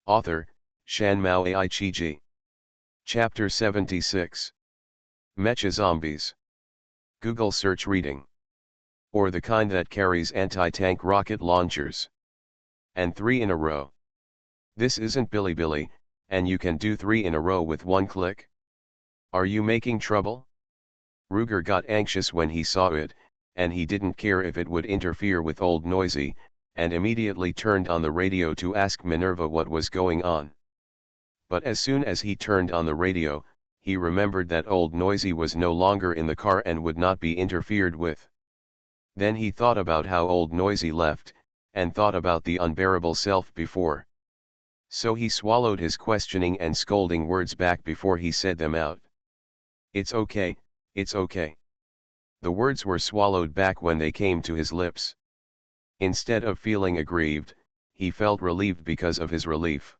Author, Shan Mao Ai-Chi-Ji. Chapter 76. Mecha Zombies. Google search reading. Or the kind that carries anti-tank rocket launchers. And 3 in a row. This isn't Bilibili, and you can do 3 in a row with 1 click. Are you making trouble? Ruger got anxious when he saw it, and he didn't care if it would interfere with Old Noisy, and immediately turned on the radio to ask Minerva what was going on. But as soon as he turned on the radio, he remembered that Old Noisy was no longer in the car and would not be interfered with. Then he thought about how Old Noisy left, and thought about the unbearable self before. So he swallowed his questioning and scolding words back before he said them out. It's okay, it's okay. The words were swallowed back when they came to his lips. Instead of feeling aggrieved, he felt relieved because of his relief.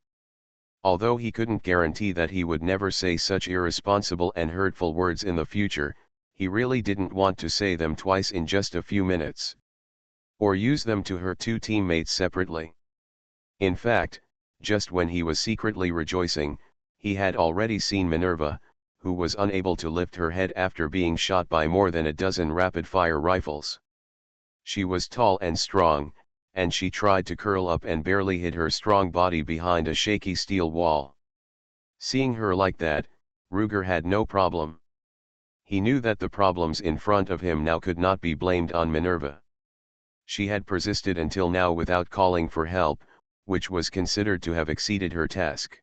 Although he couldn't guarantee that he would never say such irresponsible and hurtful words in the future, he really didn't want to say them twice in just a few minutes. Or use them to hurt 2 teammates separately. In fact, just when he was secretly rejoicing, he had already seen Minerva, who was unable to lift her head after being shot by more than a dozen rapid-fire rifles. She was tall and strong, and she tried to curl up and barely hid her strong body behind a shaky steel wall. Seeing her like that, Ruger had no problem. He knew that the problems in front of him now could not be blamed on Minerva. She had persisted until now without calling for help, which was considered to have exceeded her task.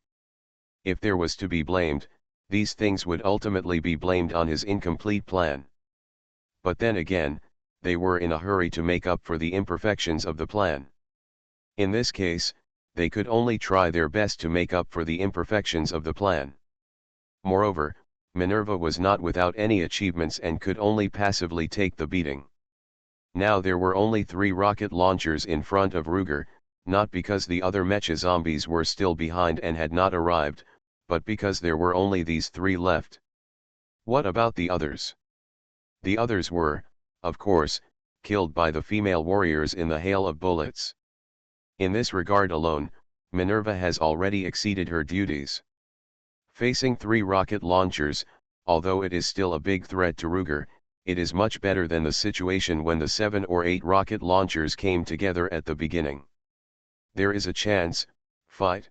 If there was to be blamed, these things would ultimately be blamed on his incomplete plan. But then again, they were in a hurry to make up for the imperfections of the plan. In this case, they could only try their best to make up for the imperfections of the plan. Moreover, Minerva was not without any achievements and could only passively take the beating. Now there were only 3 rocket launchers in front of Ruger, not because the other mecha zombies were still behind and had not arrived, but because there were only these 3 left. What about the others? The others were, of course, killed by the female warriors in the hail of bullets. In this regard alone, Minerva has already exceeded her duties. Facing 3 rocket launchers, although it is still a big threat to Ruger, it is much better than the situation when the 7 or 8 rocket launchers came together at the beginning. There is a chance, fight.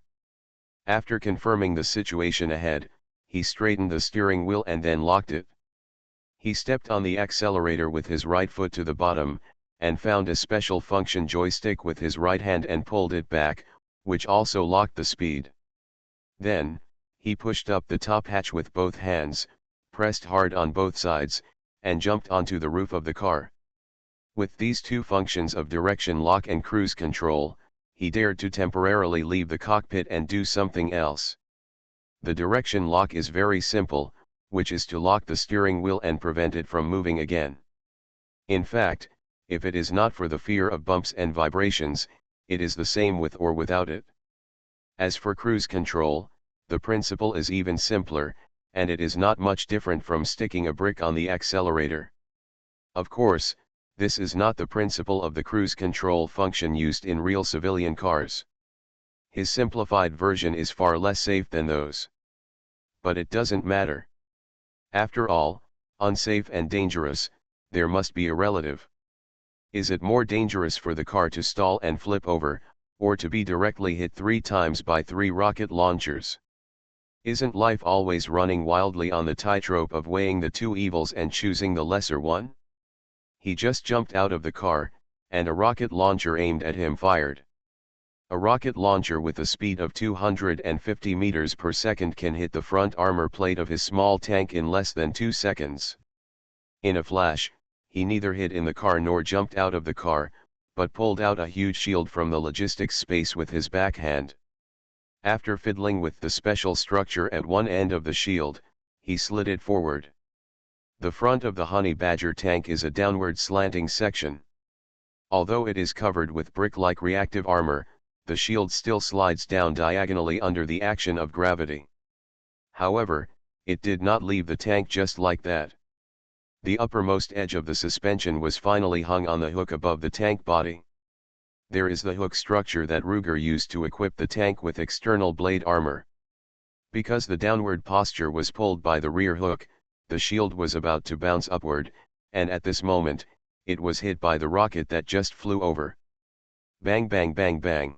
After confirming the situation ahead, he straightened the steering wheel and then locked it. He stepped on the accelerator with his right foot to the bottom, and found a special function joystick with his right hand and pulled it back, which also locked the speed. Then, he pushed up the top hatch with both hands, pressed hard on both sides, and jumped onto the roof of the car. With these 2 functions of direction lock and cruise control, he dared to temporarily leave the cockpit and do something else. The direction lock is very simple, which is to lock the steering wheel and prevent it from moving again. In fact, if it is not for the fear of bumps and vibrations, it is the same with or without it. As for cruise control, the principle is even simpler, and it is not much different from sticking a brick on the accelerator. Of course, this is not the principle of the cruise control function used in real civilian cars. His simplified version is far less safe than those. But it doesn't matter. After all, unsafe and dangerous, there must be a relative. Is it more dangerous for the car to stall and flip over, or to be directly hit 3 times by 3 rocket launchers? Isn't life always running wildly on the tightrope of weighing the 2 evils and choosing the lesser one? He just jumped out of the car, and a rocket launcher aimed at him fired. A rocket launcher with a speed of 250 meters per second can hit the front armor plate of his small tank in less than 2 seconds. In a flash, he neither hid in the car nor jumped out of the car, but pulled out a huge shield from the logistics space with his backhand. After fiddling with the special structure at one end of the shield, he slid it forward. The front of the Honey Badger tank is a downward slanting section. Although it is covered with brick-like reactive armor, the shield still slides down diagonally under the action of gravity. However, it did not leave the tank just like that. The uppermost edge of the suspension was finally hung on the hook above the tank body. There is the hook structure that Ruger used to equip the tank with external blade armor. Because the downward posture was pulled by the rear hook, the shield was about to bounce upward, and at this moment, it was hit by the rocket that just flew over. Bang bang bang bang.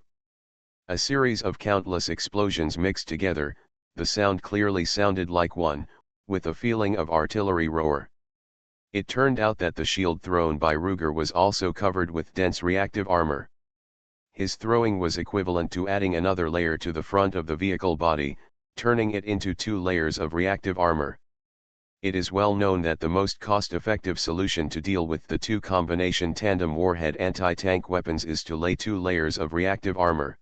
A series of countless explosions mixed together, the sound clearly sounded like one, with a feeling of artillery roar. It turned out that the shield thrown by Ruger was also covered with dense reactive armor. His throwing was equivalent to adding another layer to the front of the vehicle body, turning it into 2 layers of reactive armor. It is well known that the most cost-effective solution to deal with the 2 combination tandem warhead anti-tank weapons is to lay 2 layers of reactive armor.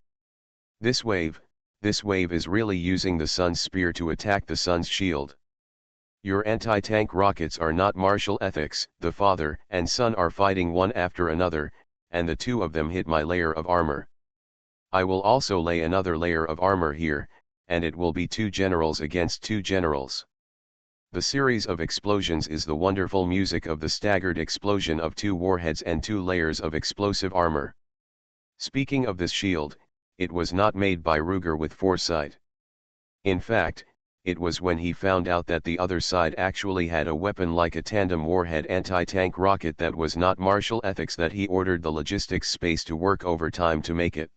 This wave is really using the sun's spear to attack the sun's shield. Your anti-tank rockets are not martial ethics. The father and son are fighting one after another, and the 2 of them hit my layer of armor. I will also lay another layer of armor here, and it will be 2 generals against 2 generals. The series of explosions is the wonderful music of the staggered explosion of 2 warheads and 2 layers of explosive armor. Speaking of this shield, it was not made by Ruger with foresight. In fact, it was when he found out that the other side actually had a weapon like a tandem warhead anti-tank rocket that was not martial ethics that he ordered the logistics space to work overtime to make it.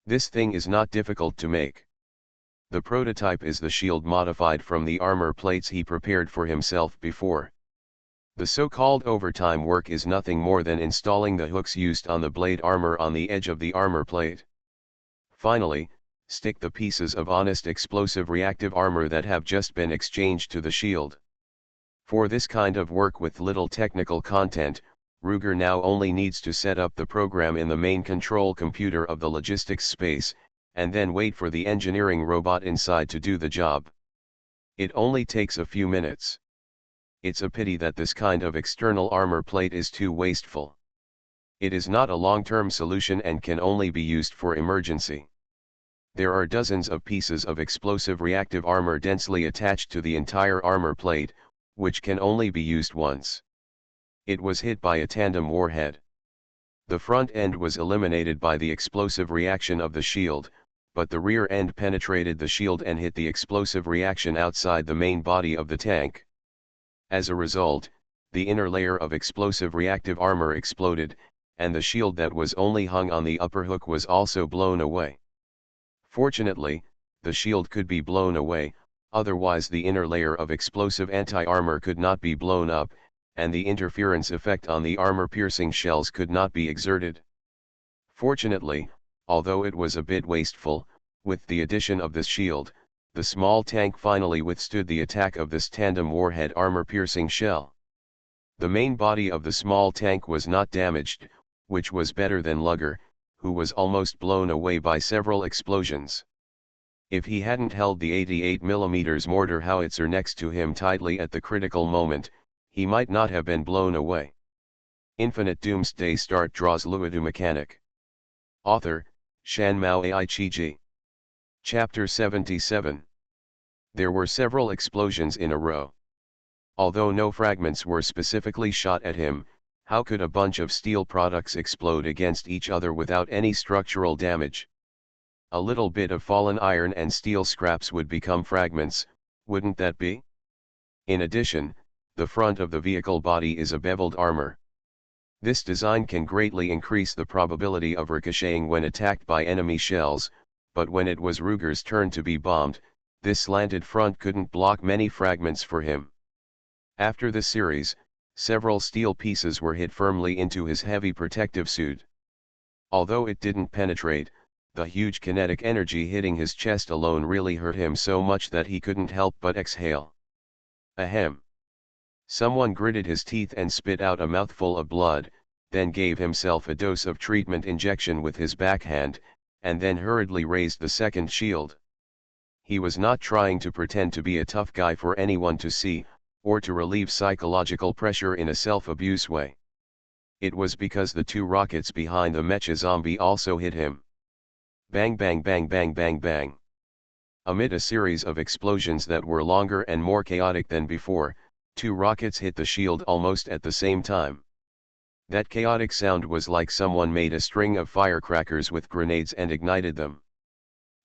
This thing is not difficult to make. The prototype is the shield modified from the armor plates he prepared for himself before. The so-called overtime work is nothing more than installing the hooks used on the blade armor on the edge of the armor plate. Finally, stick the pieces of honest explosive reactive armor that have just been exchanged to the shield. For this kind of work with little technical content, Ruger now only needs to set up the program in the main control computer of the logistics space, and then wait for the engineering robot inside to do the job. It only takes a few minutes. It's a pity that this kind of external armor plate is too wasteful. It is not a long-term solution and can only be used for emergency. There are dozens of pieces of explosive reactive armor densely attached to the entire armor plate, which can only be used once. It was hit by a tandem warhead. The front end was eliminated by the explosive reaction of the shield, but the rear end penetrated the shield and hit the explosive reaction outside the main body of the tank. As a result, the inner layer of explosive reactive armor exploded, and the shield that was only hung on the upper hook was also blown away. Fortunately, the shield could be blown away, otherwise the inner layer of explosive anti-armor could not be blown up, and the interference effect on the armor-piercing shells could not be exerted. Fortunately, although it was a bit wasteful, with the addition of this shield, the small tank finally withstood the attack of this tandem warhead armor-piercing shell. The main body of the small tank was not damaged, which was better than Luger, who was almost blown away by several explosions. If he hadn't held the 88mm mortar howitzer next to him tightly at the critical moment, he might not have been blown away. Infinite Doomsday Start draws Luodu mechanic. Author, Shanmao Aichiji. Chapter 77. There were several explosions in a row. Although no fragments were specifically shot at him, how could a bunch of steel products explode against each other without any structural damage? A little bit of fallen iron and steel scraps would become fragments, wouldn't that be? In addition, the front of the vehicle body is a beveled armor. This design can greatly increase the probability of ricocheting when attacked by enemy shells, but when it was Ruger's turn to be bombed, this slanted front couldn't block many fragments for him. After the series, several steel pieces were hit firmly into his heavy protective suit. Although it didn't penetrate, the huge kinetic energy hitting his chest alone really hurt him so much that he couldn't help but exhale. Ahem. Someone gritted his teeth and spit out a mouthful of blood, then gave himself a dose of treatment injection with his backhand, and then hurriedly raised the second shield. He was not trying to pretend to be a tough guy for anyone to see, or to relieve psychological pressure in a self-abuse way. It was because the two rockets behind the mecha zombie also hit him. Bang bang bang bang bang bang. Amid a series of explosions that were longer and more chaotic than before, two rockets hit the shield almost at the same time. That chaotic sound was like someone made a string of firecrackers with grenades and ignited them.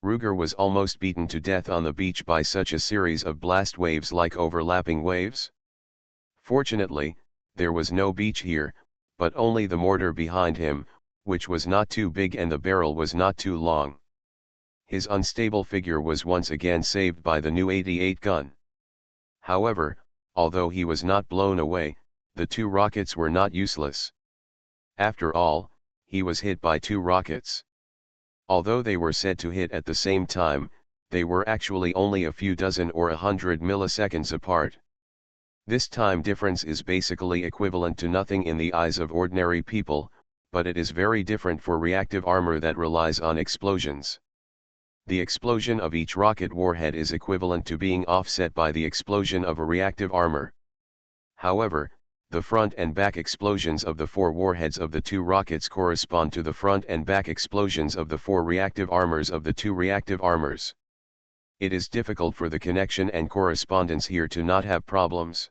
Ruger was almost beaten to death on the beach by such a series of blast waves like overlapping waves. Fortunately, there was no beach here, but only the mortar behind him, which was not too big and the barrel was not too long. His unstable figure was once again saved by the new 88 gun. However, although he was not blown away, the two rockets were not useless. After all, he was hit by two rockets. Although they were said to hit at the same time, they were actually only a few dozen or 100 milliseconds apart. This time difference is basically equivalent to nothing in the eyes of ordinary people, but it is very different for reactive armor that relies on explosions. The explosion of each rocket warhead is equivalent to being offset by the explosion of a reactive armor. However, the front and back explosions of the four warheads of the two rockets correspond to the front and back explosions of the four reactive armors of the two reactive armors. It is difficult for the connection and correspondence here to not have problems.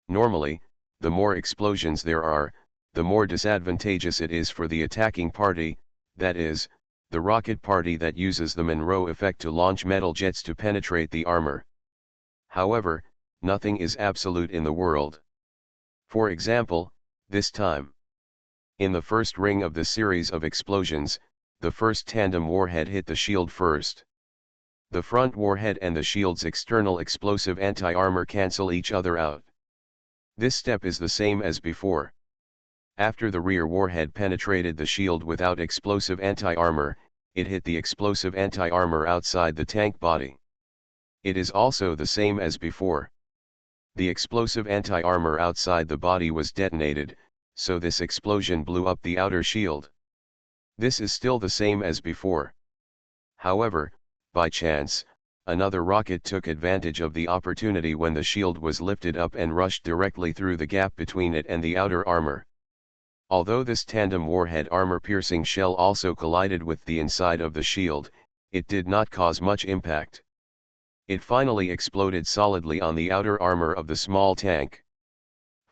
Normally, the more explosions there are, the more disadvantageous it is for the attacking party, that is, the rocket party that uses the Monroe effect to launch metal jets to penetrate the armor. However, nothing is absolute in the world. For example, this time. In the first ring of the series of explosions, the first tandem warhead hit the shield first. The front warhead and the shield's external explosive anti-armor cancel each other out. This step is the same as before. After the rear warhead penetrated the shield without explosive anti-armor, it hit the explosive anti-armor outside the tank body. It is also the same as before. The explosive anti-armor outside the body was detonated, so this explosion blew up the outer shield. This is still the same as before. However, by chance, another rocket took advantage of the opportunity when the shield was lifted up and rushed directly through the gap between it and the outer armor. Although this tandem warhead armor-piercing shell also collided with the inside of the shield, it did not cause much impact. It finally exploded solidly on the outer armor of the small tank.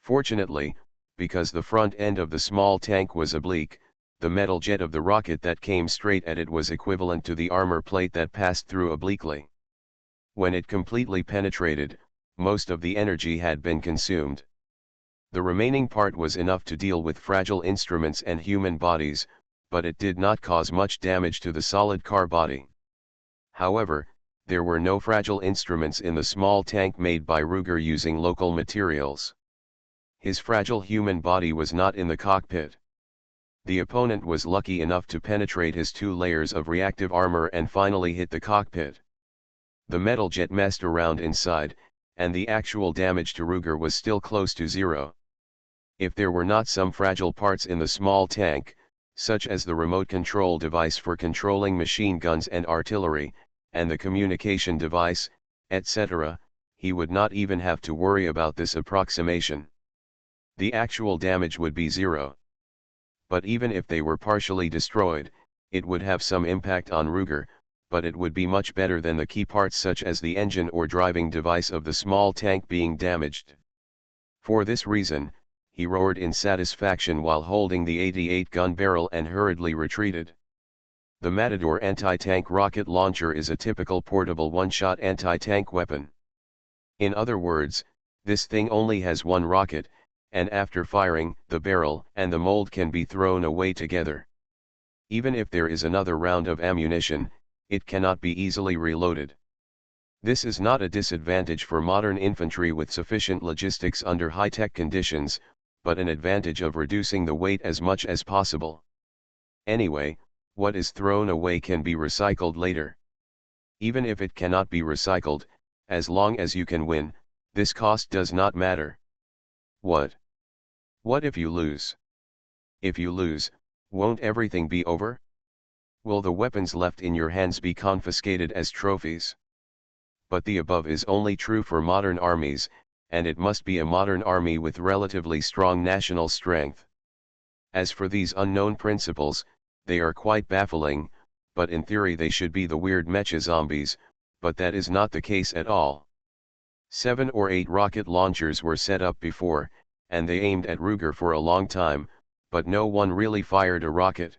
Fortunately, because the front end of the small tank was oblique, the metal jet of the rocket that came straight at it was equivalent to the armor plate that passed through obliquely. When it completely penetrated, most of the energy had been consumed. The remaining part was enough to deal with fragile instruments and human bodies, but it did not cause much damage to the solid car body. However, there were no fragile instruments in the small tank made by Ruger using local materials. His fragile human body was not in the cockpit. The opponent was lucky enough to penetrate his 2 layers of reactive armor and finally hit the cockpit. The metal jet messed around inside, and the actual damage to Ruger was still close to 0. If there were not some fragile parts in the small tank, such as the remote control device for controlling machine guns and artillery, and the communication device, etc., he would not even have to worry about this approximation. The actual damage would be 0. But even if they were partially destroyed, it would have some impact on Ruger, but it would be much better than the key parts such as the engine or driving device of the small tank being damaged. For this reason, he roared in satisfaction while holding the 88-gun barrel and hurriedly retreated. The Matador anti-tank rocket launcher is a typical portable one-shot anti-tank weapon. In other words, this thing only has one rocket, and after firing, the barrel and the mold can be thrown away together. Even if there is another round of ammunition, it cannot be easily reloaded. This is not a disadvantage for modern infantry with sufficient logistics under high-tech conditions, but an advantage of reducing the weight as much as possible. Anyway, what is thrown away can be recycled later. Even if it cannot be recycled, as long as you can win, this cost does not matter. What if you lose? If you lose, won't everything be over? Will the weapons left in your hands be confiscated as trophies? But the above is only true for modern armies, and it must be a modern army with relatively strong national strength. As for these unknown principles, they are quite baffling, but in theory they should be the weird mecha zombies, but that is not the case at all. 7 or 8 rocket launchers were set up before, and they aimed at Ruger for a long time, but no one really fired a rocket.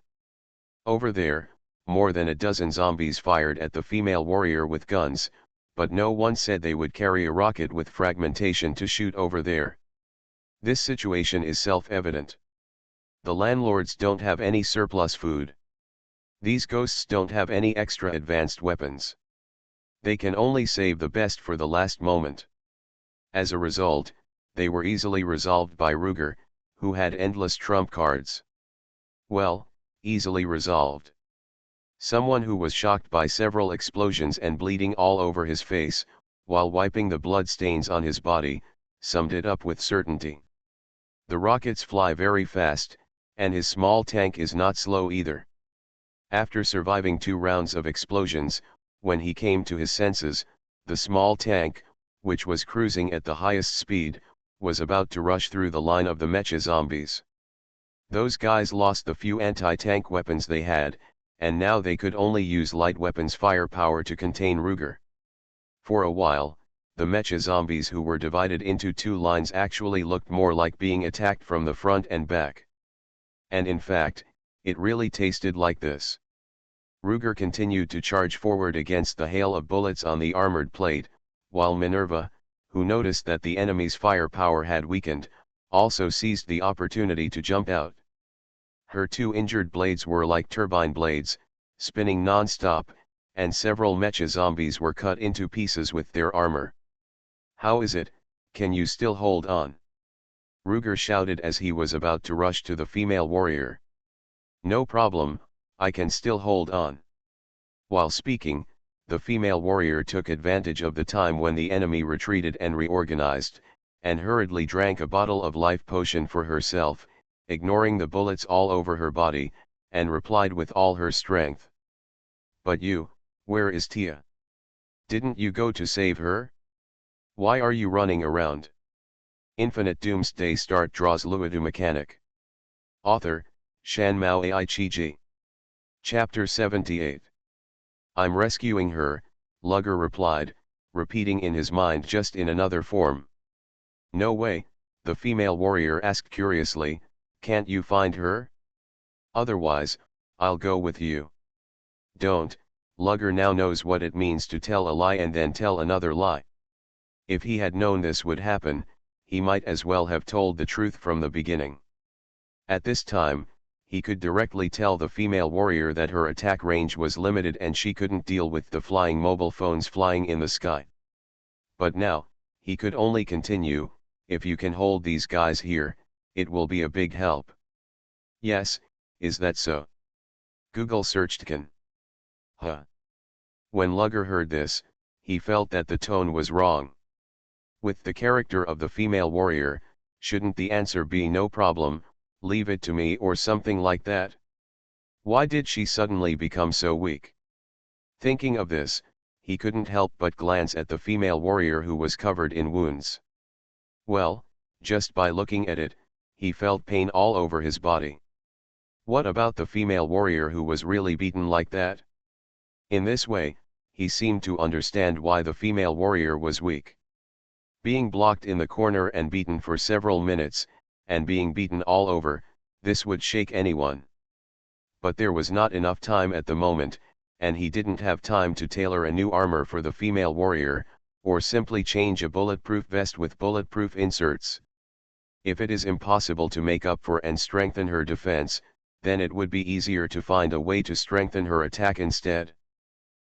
Over there, more than a dozen zombies fired at the female warrior with guns, but no one said they would carry a rocket with fragmentation to shoot over there. This situation is self-evident. The landlords don't have any surplus food. These ghosts don't have any extra advanced weapons. They can only save the best for the last moment. As a result, they were easily resolved by Ruger, who had endless trump cards. Well, easily resolved. Someone who was shocked by several explosions and bleeding all over his face, while wiping the blood stains on his body, summed it up with certainty. The rockets fly very fast, and his small tank is not slow either. After surviving 2 rounds of explosions, when he came to his senses, the small tank, which was cruising at the highest speed, was about to rush through the line of the mecha zombies. Those guys lost the few anti-tank weapons they had, and now they could only use light weapons firepower to contain Ruger. For a while, the mecha zombies who were divided into 2 lines actually looked more like being attacked from the front and back. And in fact, it really tasted like this. Ruger continued to charge forward against the hail of bullets on the armored plate, while Minerva, who noticed that the enemy's firepower had weakened, also seized the opportunity to jump out. Her two injured blades were like turbine blades, spinning non-stop, and several mecha zombies were cut into pieces with their armor. "How is it, can you still hold on?" Ruger shouted as he was about to rush to the female warrior. "No problem, I can still hold on." While speaking, the female warrior took advantage of the time when the enemy retreated and reorganized, and hurriedly drank a bottle of life potion for herself, ignoring the bullets all over her body, and replied with all her strength. "But you, where is Tia? Didn't you go to save her? Why are you running around?" Infinite Doomsday Start draws Luodu mechanic. Author, Shanmao Aichiji. Chapter 78. "I'm rescuing her," Lugger replied, repeating in his mind just in another form. "No way," the female warrior asked curiously, "can't you find her? Otherwise, I'll go with you." "Don't," Lugger now knows what it means to tell a lie and then tell another lie. If he had known this would happen, he might as well have told the truth from the beginning. At this time, he could directly tell the female warrior that her attack range was limited and she couldn't deal with the flying mobile phones flying in the sky. But now, he could only continue, "If you can hold these guys here, it will be a big help." "Yes, is that so?" Google searched "can." Huh. When Lugger heard this, he felt that the tone was wrong. With the character of the female warrior, shouldn't the answer be "no problem, leave it to me" or something like that? Why did she suddenly become so weak? Thinking of this, he couldn't help but glance at the female warrior who was covered in wounds. Well, just by looking at it, he felt pain all over his body. What about the female warrior who was really beaten like that? In this way, he seemed to understand why the female warrior was weak. Being blocked in the corner and beaten for several minutes, and being beaten all over, this would shake anyone. But there was not enough time at the moment, and he didn't have time to tailor a new armor for the female warrior, or simply change a bulletproof vest with bulletproof inserts. If it is impossible to make up for and strengthen her defense, then it would be easier to find a way to strengthen her attack instead.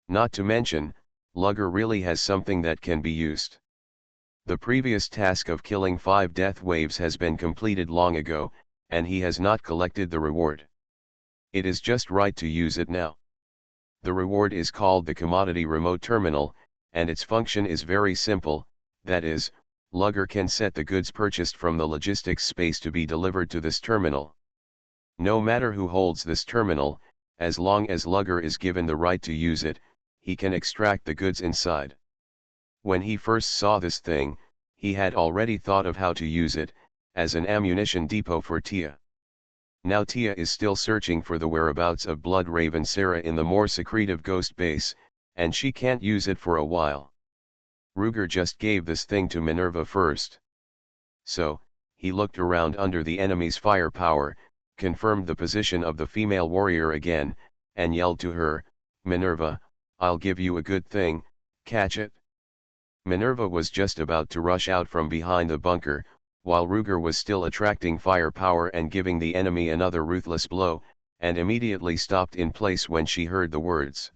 Not to mention, Lugger really has something that can be used. The previous task of killing 5 death waves has been completed long ago, and he has not collected the reward. It is just right to use it now. The reward is called the Commodity Remote Terminal, and its function is very simple, that is, Lugger can set the goods purchased from the logistics space to be delivered to this terminal. No matter who holds this terminal, as long as Lugger is given the right to use it, he can extract the goods inside. When he first saw this thing, he had already thought of how to use it, as an ammunition depot for Tia. Now Tia is still searching for the whereabouts of Blood Raven Sarah in the more secretive Ghost base, and she can't use it for a while. Ruger just gave this thing to Minerva first. So, he looked around under the enemy's firepower, confirmed the position of the female warrior again, and yelled to her, "Minerva, I'll give you a good thing, catch it." Minerva was just about to rush out from behind the bunker, while Ruger was still attracting firepower and giving the enemy another ruthless blow, and immediately stopped in place when she heard the words.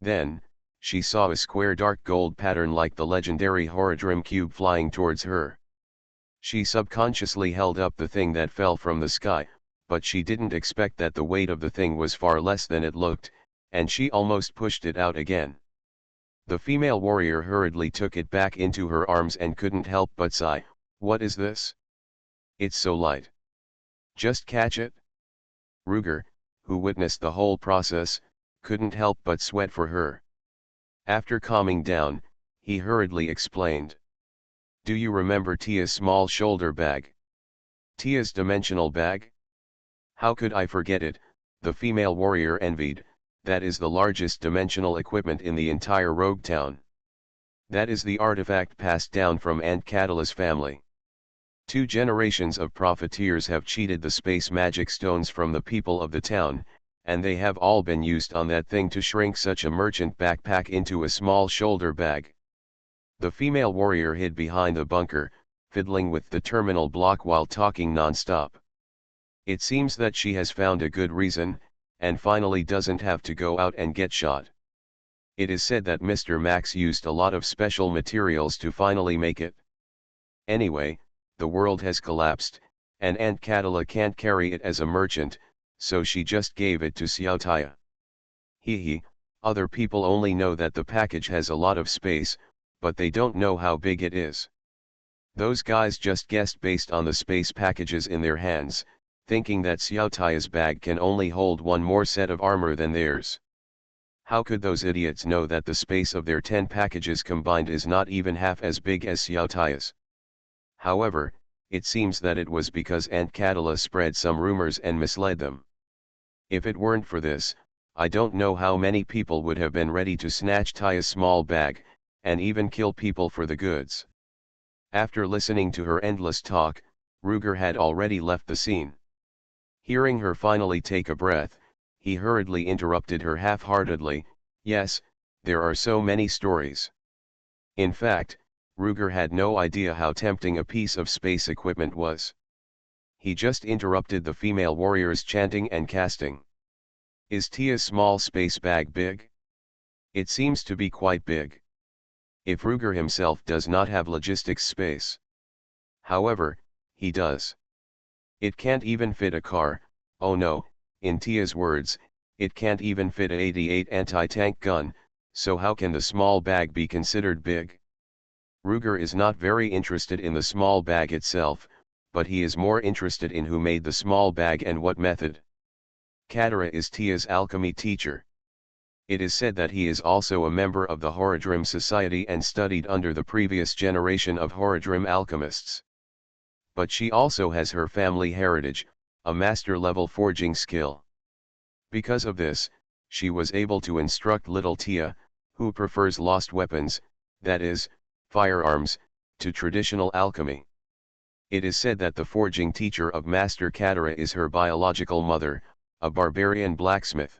Then, she saw a square dark gold pattern like the legendary Horadrim cube flying towards her. She subconsciously held up the thing that fell from the sky, but she didn't expect that the weight of the thing was far less than it looked, and she almost pushed it out again. The female warrior hurriedly took it back into her arms and couldn't help but sigh, "What is this? It's so light. Just catch it." Ruger, who witnessed the whole process, couldn't help but sweat for her. After calming down, he hurriedly explained. "Do you remember Tia's small shoulder bag? Tia's dimensional bag? How could I forget it?" the female warrior envied. "That is the largest dimensional equipment in the entire rogue town. That is the artifact passed down from Aunt Cataly's family. 2 generations of profiteers have cheated the space magic stones from the people of the town, and they have all been used on that thing to shrink such a merchant backpack into a small shoulder bag. The female warrior hid behind the bunker, fiddling with the terminal block while talking non-stop. It seems that she has found a good reason, and finally doesn't have to go out and get shot. It is said that Mr. Max used a lot of special materials to finally make it. Anyway, the world has collapsed, and Aunt Catala can't carry it as a merchant, so she just gave it to Xiaotaya. Hee, other people only know that the package has a lot of space, but they don't know how big it is. Those guys just guessed based on the space packages in their hands, thinking that Xiaotaya's bag can only hold one more set of armor than theirs. How could those idiots know that the space of their 10 packages combined is not even half as big as Xiaotaya's? However, it seems that it was because Aunt Catala spread some rumors and misled them. If it weren't for this, I don't know how many people would have been ready to snatch Taya's small bag, and even kill people for the goods. After listening to her endless talk, Ruger had already left the scene. Hearing her finally take a breath, he hurriedly interrupted her half-heartedly, "Yes, there are so many stories." In fact, Ruger had no idea how tempting a piece of space equipment was. He just interrupted the female warrior's chanting and casting. "Is Tia's small space bag big? It seems to be quite big. If Ruger himself does not have logistics space. However, he does. It can't even fit a car, oh no, in Tia's words, it can't even fit a 88 anti-tank gun, so how can the small bag be considered big?" Ruger is not very interested in the small bag itself, but he is more interested in who made the small bag and what method. Katara is Tia's alchemy teacher. It is said that he is also a member of the Horadrim Society and studied under the previous generation of Horadrim alchemists. But she also has her family heritage, a master-level forging skill. Because of this, she was able to instruct little Tia, who prefers lost weapons, that is, firearms, to traditional alchemy. It is said that the forging teacher of Master Katara is her biological mother, a barbarian blacksmith.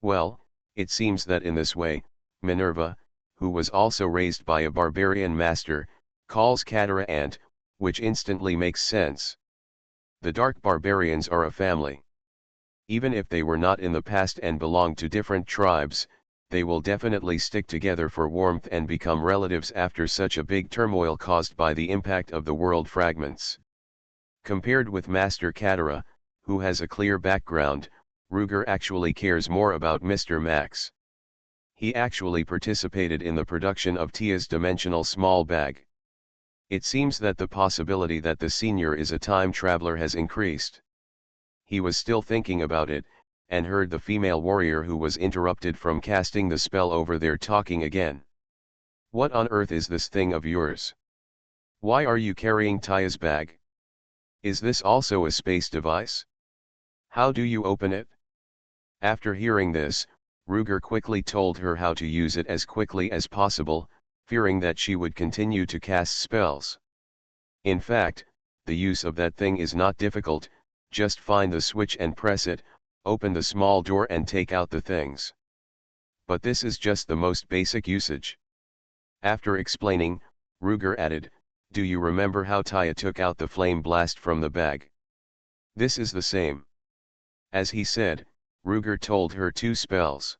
Well, it seems that in this way, Minerva, who was also raised by a barbarian master, calls Katara aunt, which instantly makes sense. The Dark Barbarians are a family. Even if they were not in the past and belonged to different tribes, they will definitely stick together for warmth and become relatives after such a big turmoil caused by the impact of the world fragments. Compared with Master Katara, who has a clear background, Ruger actually cares more about Mr. Max. He actually participated in the production of Tia's dimensional small bag. It seems that the possibility that the senior is a time traveler has increased. He was still thinking about it, and heard the female warrior who was interrupted from casting the spell over there talking again. "What on earth is this thing of yours? Why are you carrying Taya's bag? Is this also a space device? How do you open it?" After hearing this, Ruger quickly told her how to use it as quickly as possible, fearing that she would continue to cast spells. In fact, the use of that thing is not difficult, just find the switch and press it, open the small door and take out the things. But this is just the most basic usage. After explaining, Ruger added, "Do you remember how Taya took out the flame blast from the bag? This is the same." As he said, Ruger told her 2 spells.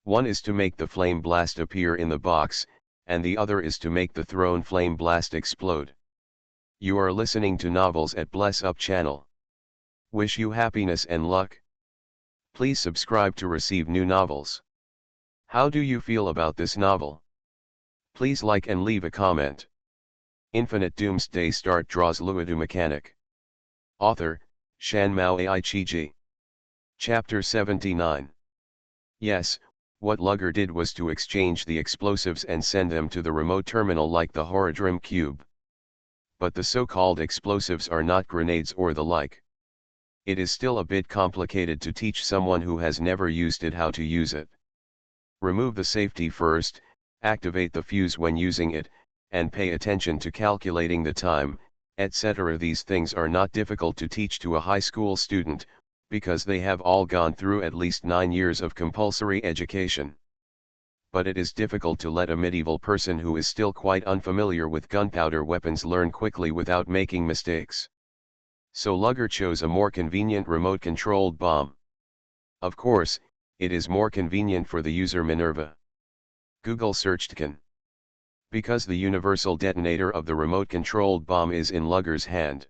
One is to make the flame blast appear in the box, and the other is to make the thrown flame blast explode. You are listening to Novels at Bless Up channel. Wish you happiness and luck. Please subscribe to receive new novels. How do you feel about this novel? Please like and leave a comment. Infinite Doomsday Start draws Luodu mechanic. Author, Shan Mao Ai-Chi-Ji. Chapter 79. Yes, what Lugger did was to exchange the explosives and send them to the remote terminal like the Horadrim cube. But the so-called explosives are not grenades or the like. It is still a bit complicated to teach someone who has never used it how to use it. Remove the safety first, activate the fuse when using it, and pay attention to calculating the time, etc. These things are not difficult to teach to a high school student, because they have all gone through at least 9 years of compulsory education. But it is difficult to let a medieval person who is still quite unfamiliar with gunpowder weapons learn quickly without making mistakes. So Luger chose a more convenient remote-controlled bomb. Of course, it is more convenient for the user Minerva. Google searched can. Because the universal detonator of the remote-controlled bomb is in Luger's hand.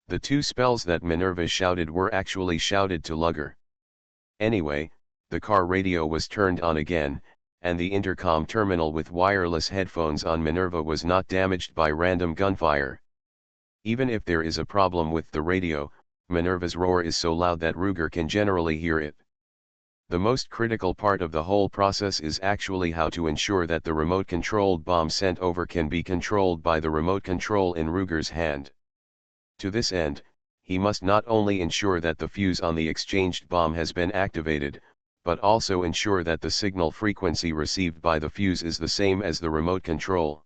The two spells that Minerva shouted were actually shouted to Luger. Anyway, the car radio was turned on again, and the intercom terminal with wireless headphones on Minerva was not damaged by random gunfire. Even if there is a problem with the radio, Minerva's roar is so loud that Ruger can generally hear it. The most critical part of the whole process is actually how to ensure that the remote-controlled bomb sent over can be controlled by the remote control in Ruger's hand. To this end, he must not only ensure that the fuse on the exchanged bomb has been activated, but also ensure that the signal frequency received by the fuse is the same as the remote control.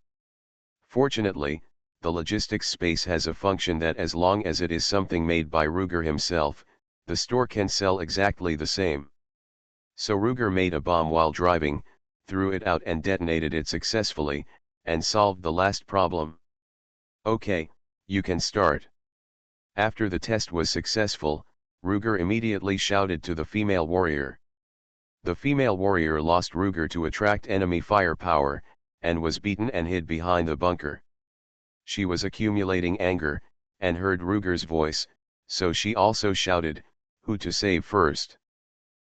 Fortunately, the logistics space has a function that as long as it is something made by Ruger himself, the store can sell exactly the same. So Ruger made a bomb while driving, threw it out and detonated it successfully, and solved the last problem. Okay, you can start. After the test was successful, Ruger immediately shouted to the female warrior. The female warrior lost Ruger to attract enemy firepower, and was beaten and hid behind the bunker. She was accumulating anger, and heard Ruger's voice, so she also shouted, "Who to save first?"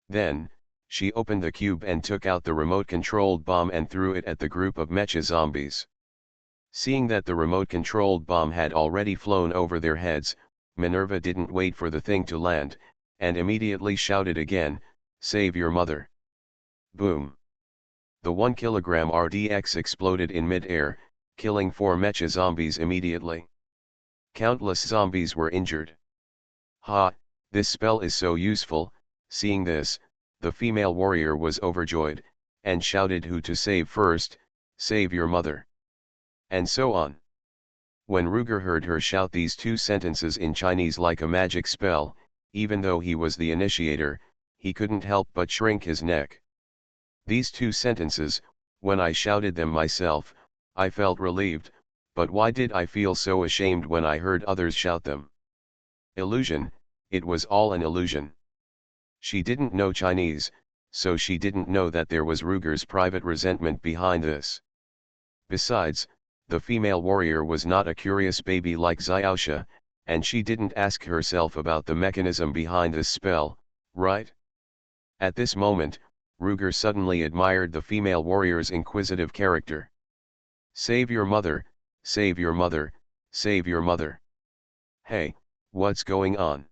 Then, she opened the cube and took out the remote-controlled bomb and threw it at the group of mecha zombies. Seeing that the remote-controlled bomb had already flown over their heads, Minerva didn't wait for the thing to land, and immediately shouted again, "Save your mother." Boom. The 1 kilogram RDX exploded in mid-air, killing 4 mecha zombies immediately. Countless zombies were injured. Ha, this spell is so useful. Seeing this, the female warrior was overjoyed, and shouted, "Who to save first? Save your mother." And so on. When Ruger heard her shout these two sentences in Chinese like a magic spell, even though he was the initiator, he couldn't help but shrink his neck. These two sentences, when I shouted them myself, I felt relieved, but why did I feel so ashamed when I heard others shout them? Illusion, it was all an illusion. She didn't know Chinese, so she didn't know that there was Ruger's private resentment behind this. Besides, the female warrior was not a curious baby like Xiaoxia, and she didn't ask herself about the mechanism behind this spell, right? At this moment, Ruger suddenly admired the female warrior's inquisitive character. "Save your mother, save your mother, save your mother. Hey, what's going on?"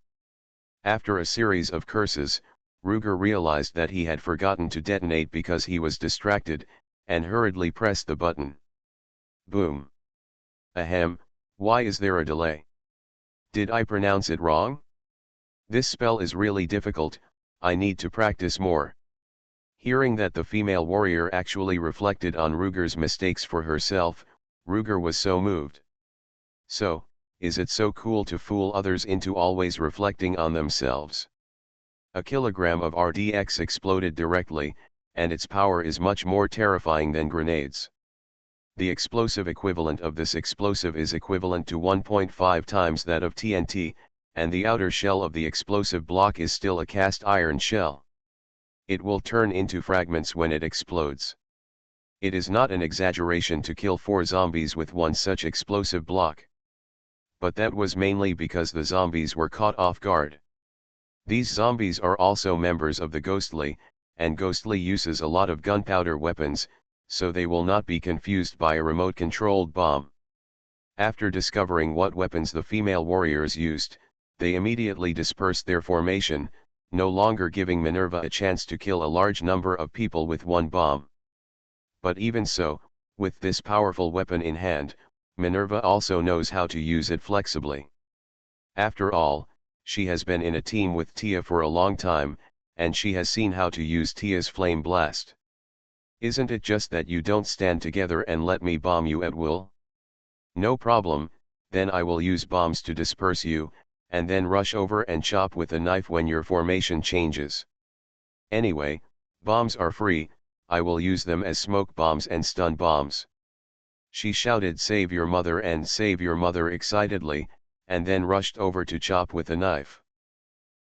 After a series of curses, Ruger realized that he had forgotten to detonate because he was distracted, and hurriedly pressed the button. Boom. Ahem, why is there a delay? Did I pronounce it wrong? This spell is really difficult, I need to practice more. Hearing that the female warrior actually reflected on Ruger's mistakes for herself, Ruger was so moved. So, is it so cool to fool others into always reflecting on themselves? A kilogram of RDX exploded directly, and its power is much more terrifying than grenades. The explosive equivalent of this explosive is equivalent to 1.5 times that of TNT, and the outer shell of the explosive block is still a cast iron shell. It will turn into fragments when it explodes. It is not an exaggeration to kill 4 zombies with one such explosive block. But that was mainly because the zombies were caught off guard. These zombies are also members of the Ghostly, and Ghostly uses a lot of gunpowder weapons, so they will not be confused by a remote-controlled bomb. After discovering what weapons the female warriors used, they immediately dispersed their formation, no longer giving Minerva a chance to kill a large number of people with one bomb. But even so, with this powerful weapon in hand, Minerva also knows how to use it flexibly. After all, she has been in a team with Tia for a long time, and she has seen how to use Tia's flame blast. Isn't it just that you don't stand together and let me bomb you at will? No problem, then I will use bombs to disperse you, and then rush over and chop with a knife when your formation changes. Anyway, bombs are free, I will use them as smoke bombs and stun bombs. She shouted save your mother and save your mother excitedly, and then rushed over to chop with a knife.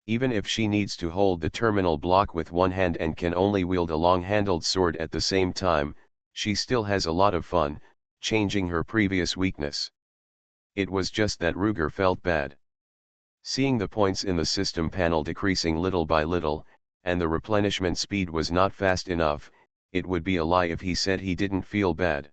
Even if she needs to hold the terminal block with one hand and can only wield a long-handled sword at the same time, she still has a lot of fun, changing her previous weakness. It was just that Ruger felt bad. Seeing the points in the system panel decreasing little by little, and the replenishment speed was not fast enough, it would be a lie if he said he didn't feel bad.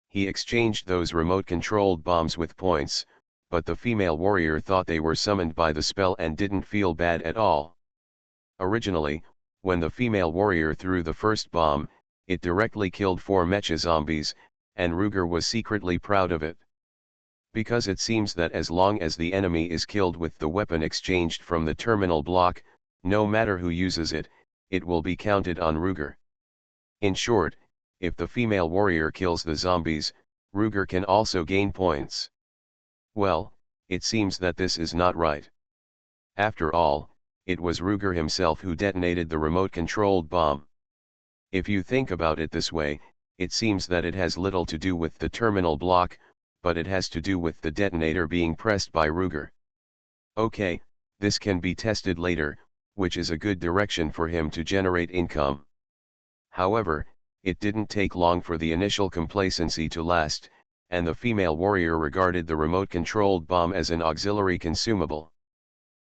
He exchanged those remote-controlled bombs with points, but the female warrior thought they were summoned by the spell and didn't feel bad at all. Originally, when the female warrior threw the first bomb, it directly killed 4 mecha zombies, and Ruger was secretly proud of it. Because it seems that as long as the enemy is killed with the weapon exchanged from the terminal block, no matter who uses it, it will be counted on Ruger. In short, if the female warrior kills the zombies, Ruger can also gain points. Well, it seems that this is not right. After all, it was Ruger himself who detonated the remote-controlled bomb. If you think about it this way, it seems that it has little to do with the terminal block, but it has to do with the detonator being pressed by Ruger. Okay, this can be tested later, which is a good direction for him to generate income. However, it didn't take long for the initial complacency to last, and the female warrior regarded the remote-controlled bomb as an auxiliary consumable.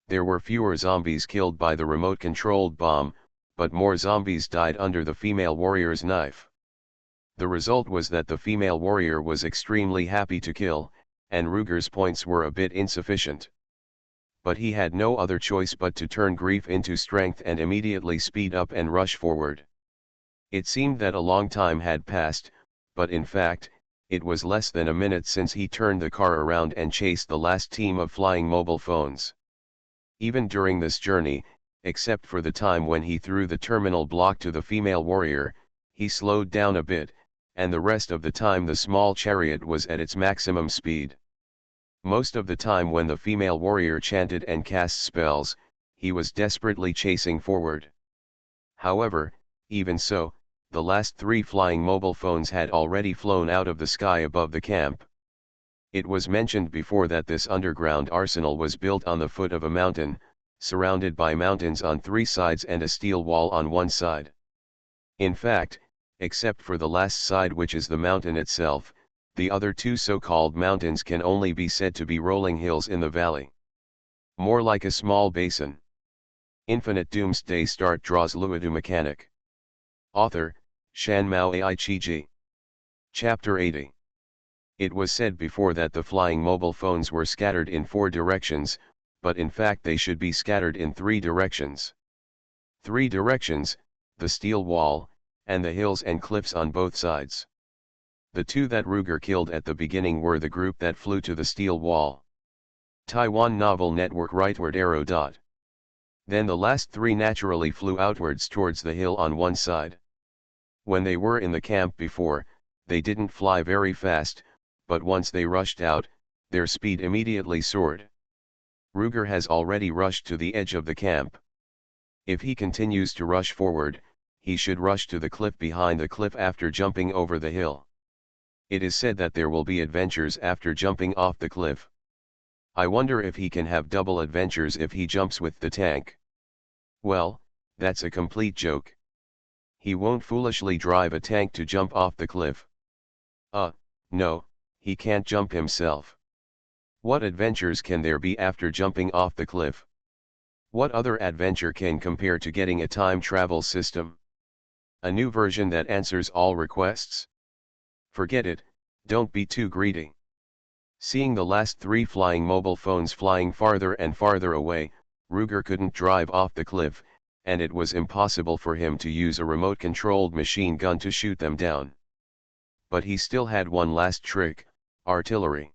There were fewer zombies killed by the remote-controlled bomb, but more zombies died under the female warrior's knife. The result was that the female warrior was extremely happy to kill, and Ruger's points were a bit insufficient. But he had no other choice but to turn grief into strength and immediately speed up and rush forward. It seemed that a long time had passed, but in fact, it was less than a minute since he turned the car around and chased the last team of flying mobile phones. Even during this journey, except for the time when he threw the terminal block to the female warrior, he slowed down a bit, and the rest of the time the small chariot was at its maximum speed. Most of the time when the female warrior chanted and cast spells, he was desperately chasing forward. However, even so, the last 3 flying mobile phones had already flown out of the sky above the camp. It was mentioned before that this underground arsenal was built on the foot of a mountain, surrounded by mountains on 3 sides and a steel wall on one side. In fact, except for the last side, which is the mountain itself, the other 2 so-called mountains can only be said to be rolling hills in the valley. More like a small basin. Infinite Doomsday start draws Luodu mechanic. Author, Shanmao Aichiji. Chapter 80. It was said before that the flying mobile phones were scattered in 4 directions, but in fact they should be scattered in 3 directions. 3 directions, the steel wall, and the hills and cliffs on both sides. The 2 that Ruger killed at the beginning were the group that flew to the steel wall. Taiwan Novel Network rightward arrow dot. Then the last 3 naturally flew outwards towards the hill on one side. When they were in the camp before, they didn't fly very fast, but once they rushed out, their speed immediately soared. Ruger has already rushed to the edge of the camp. If he continues to rush forward, he should rush to the cliff behind the cliff after jumping over the hill. It is said that there will be adventures after jumping off the cliff. I wonder if he can have double adventures if he jumps with the tank. Well, that's a complete joke. He won't foolishly drive a tank to jump off the cliff. No, he can't jump himself. What adventures can there be after jumping off the cliff? What other adventure can compare to getting a time travel system? A new version that answers all requests? Forget it, don't be too greedy. Seeing the last 3 flying mobile phones flying farther and farther away, Ruger couldn't drive off the cliff, and it was impossible for him to use a remote-controlled machine gun to shoot them down. But he still had one last trick, artillery.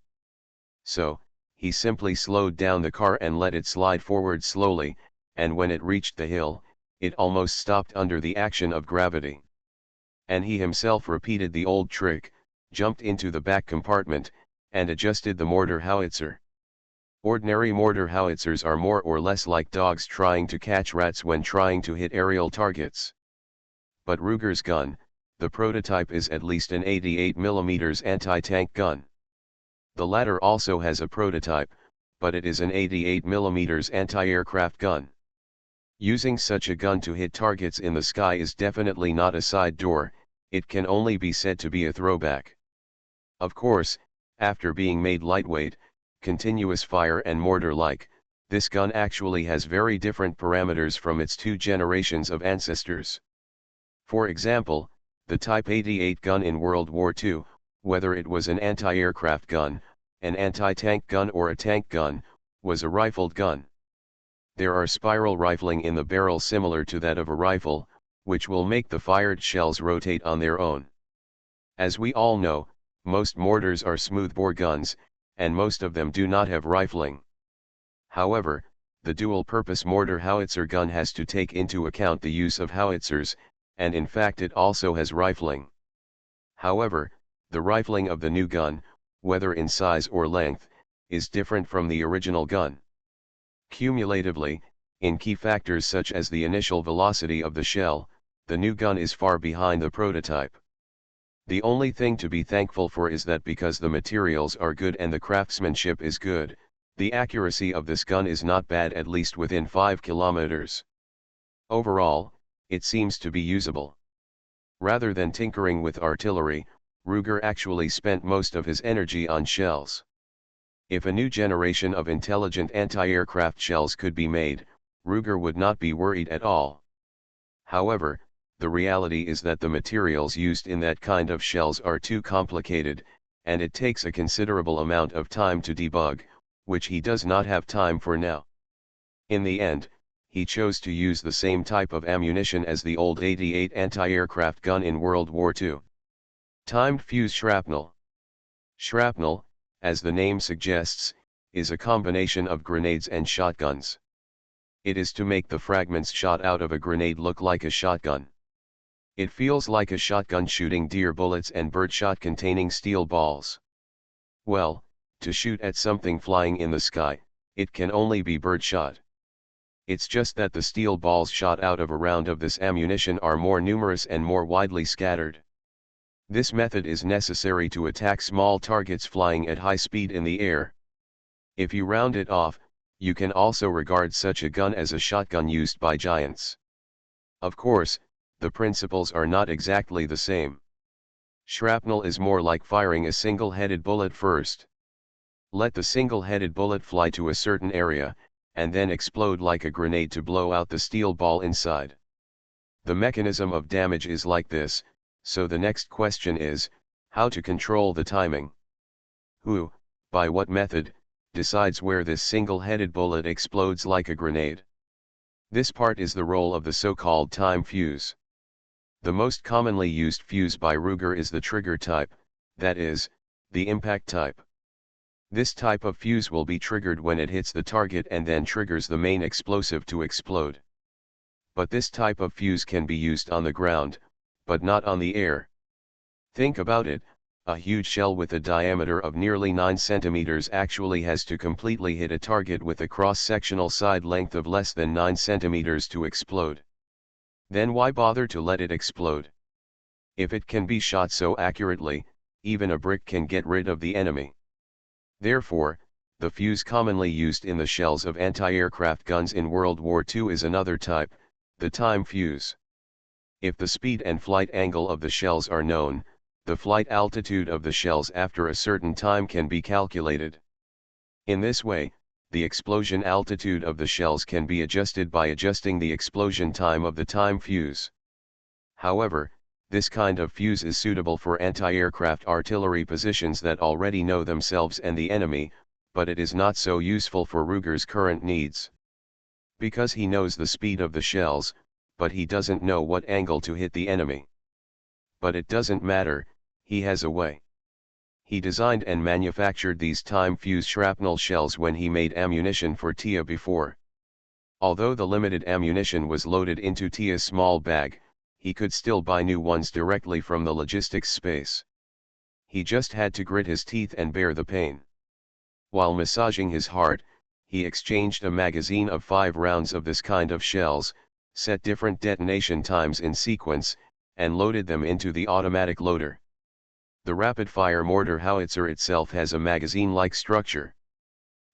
So, he simply slowed down the car and let it slide forward slowly, and when it reached the hill, it almost stopped under the action of gravity. And he himself repeated the old trick, jumped into the back compartment, and adjusted the mortar howitzer. Ordinary mortar howitzers are more or less like dogs trying to catch rats when trying to hit aerial targets. But Ruger's gun, the prototype, is at least an 88mm anti-tank gun. The latter also has a prototype, but it is an 88mm anti-aircraft gun. Using such a gun to hit targets in the sky is definitely not a side door, it can only be said to be a throwback. Of course, after being made lightweight, continuous fire and mortar-like, this gun actually has very different parameters from its two generations of ancestors. For example, the Type 88 gun in World War II, whether it was an anti-aircraft gun, an anti-tank gun or a tank gun, was a rifled gun. There are spiral rifling in the barrel similar to that of a rifle, which will make the fired shells rotate on their own. As we all know, most mortars are smoothbore guns, and most of them do not have rifling. However, the dual-purpose mortar howitzer gun has to take into account the use of howitzers, and in fact it also has rifling. However, the rifling of the new gun, whether in size or length, is different from the original gun. Cumulatively, in key factors such as the initial velocity of the shell, the new gun is far behind the prototype. The only thing to be thankful for is that because the materials are good and the craftsmanship is good, the accuracy of this gun is not bad, at least within 5 kilometers. Overall, it seems to be usable. Rather than tinkering with artillery, Ruger actually spent most of his energy on shells. If a new generation of intelligent anti-aircraft shells could be made, Ruger would not be worried at all. However, the reality is that the materials used in that kind of shells are too complicated, and it takes a considerable amount of time to debug, which he does not have time for now. In the end, he chose to use the same type of ammunition as the old 88 anti-aircraft gun in World War II. Timed fuse shrapnel. Shrapnel, as the name suggests, is a combination of grenades and shotguns. It is to make the fragments shot out of a grenade look like a shotgun. It feels like a shotgun shooting deer bullets and birdshot containing steel balls. Well, to shoot at something flying in the sky, it can only be birdshot. It's just that the steel balls shot out of a round of this ammunition are more numerous and more widely scattered. This method is necessary to attack small targets flying at high speed in the air. If you round it off, you can also regard such a gun as a shotgun used by giants. Of course, the principles are not exactly the same. Shrapnel is more like firing a single-headed bullet first. Let the single-headed bullet fly to a certain area, and then explode like a grenade to blow out the steel ball inside. The mechanism of damage is like this, so the next question is, how to control the timing? Who, by what method, decides where this single-headed bullet explodes like a grenade? This part is the role of the so-called time fuse. The most commonly used fuse by Ruger is the trigger type, that is, the impact type. This type of fuse will be triggered when it hits the target and then triggers the main explosive to explode. But this type of fuse can be used on the ground, but not on the air. Think about it, a huge shell with a diameter of nearly 9 centimeters actually has to completely hit a target with a cross-sectional side length of less than 9 centimeters to explode. Then why bother to let it explode? If it can be shot so accurately, even a brick can get rid of the enemy. Therefore, the fuse commonly used in the shells of anti-aircraft guns in World War II is another type, the time fuse. If the speed and flight angle of the shells are known, the flight altitude of the shells after a certain time can be calculated. In this way, the explosion altitude of the shells can be adjusted by adjusting the explosion time of the time fuse. However, this kind of fuse is suitable for anti-aircraft artillery positions that already know themselves and the enemy, but it is not so useful for Ruger's current needs. Because he knows the speed of the shells, but he doesn't know what angle to hit the enemy. But it doesn't matter, he has a way. He designed and manufactured these time fuse shrapnel shells when he made ammunition for TIA before. Although the limited ammunition was loaded into TIA's small bag, he could still buy new ones directly from the logistics space. He just had to grit his teeth and bear the pain. While massaging his heart, he exchanged a magazine of 5 rounds of this kind of shells, set different detonation times in sequence, and loaded them into the automatic loader. The rapid-fire mortar howitzer itself has a magazine-like structure.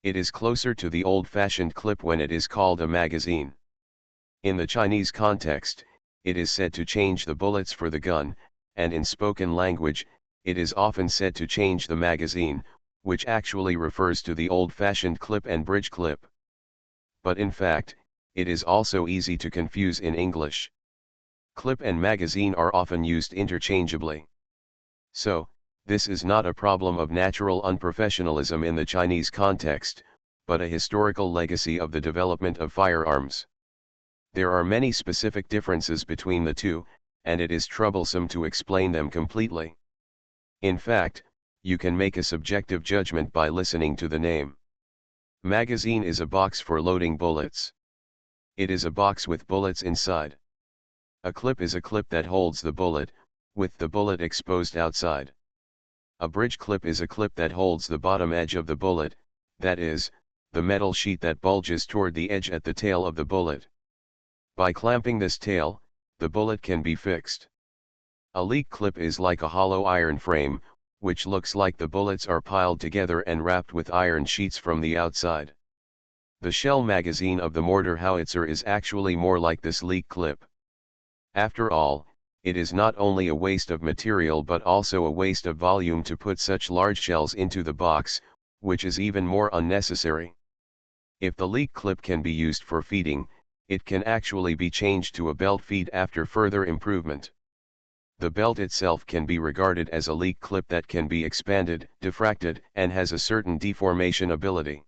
It is closer to the old-fashioned clip when it is called a magazine. In the Chinese context, it is said to change the bullets for the gun, and in spoken language, it is often said to change the magazine, which actually refers to the old-fashioned clip and bridge clip. But in fact, it is also easy to confuse in English. Clip and magazine are often used interchangeably. So, this is not a problem of natural unprofessionalism in the Chinese context, but a historical legacy of the development of firearms. There are many specific differences between the two, and it is troublesome to explain them completely. In fact, you can make a subjective judgment by listening to the name. Magazine is a box for loading bullets. It is a box with bullets inside. A clip is a clip that holds the bullet, with the bullet exposed outside. A bridge clip is a clip that holds the bottom edge of the bullet, that is, the metal sheet that bulges toward the edge at the tail of the bullet. By clamping this tail, the bullet can be fixed. A leak clip is like a hollow iron frame, which looks like the bullets are piled together and wrapped with iron sheets from the outside. The shell magazine of the mortar howitzer is actually more like this leak clip. After all, it is not only a waste of material but also a waste of volume to put such large shells into the box, which is even more unnecessary. If the leak clip can be used for feeding, it can actually be changed to a belt feed after further improvement. The belt itself can be regarded as a leak clip that can be expanded, diffracted, and has a certain deformation ability.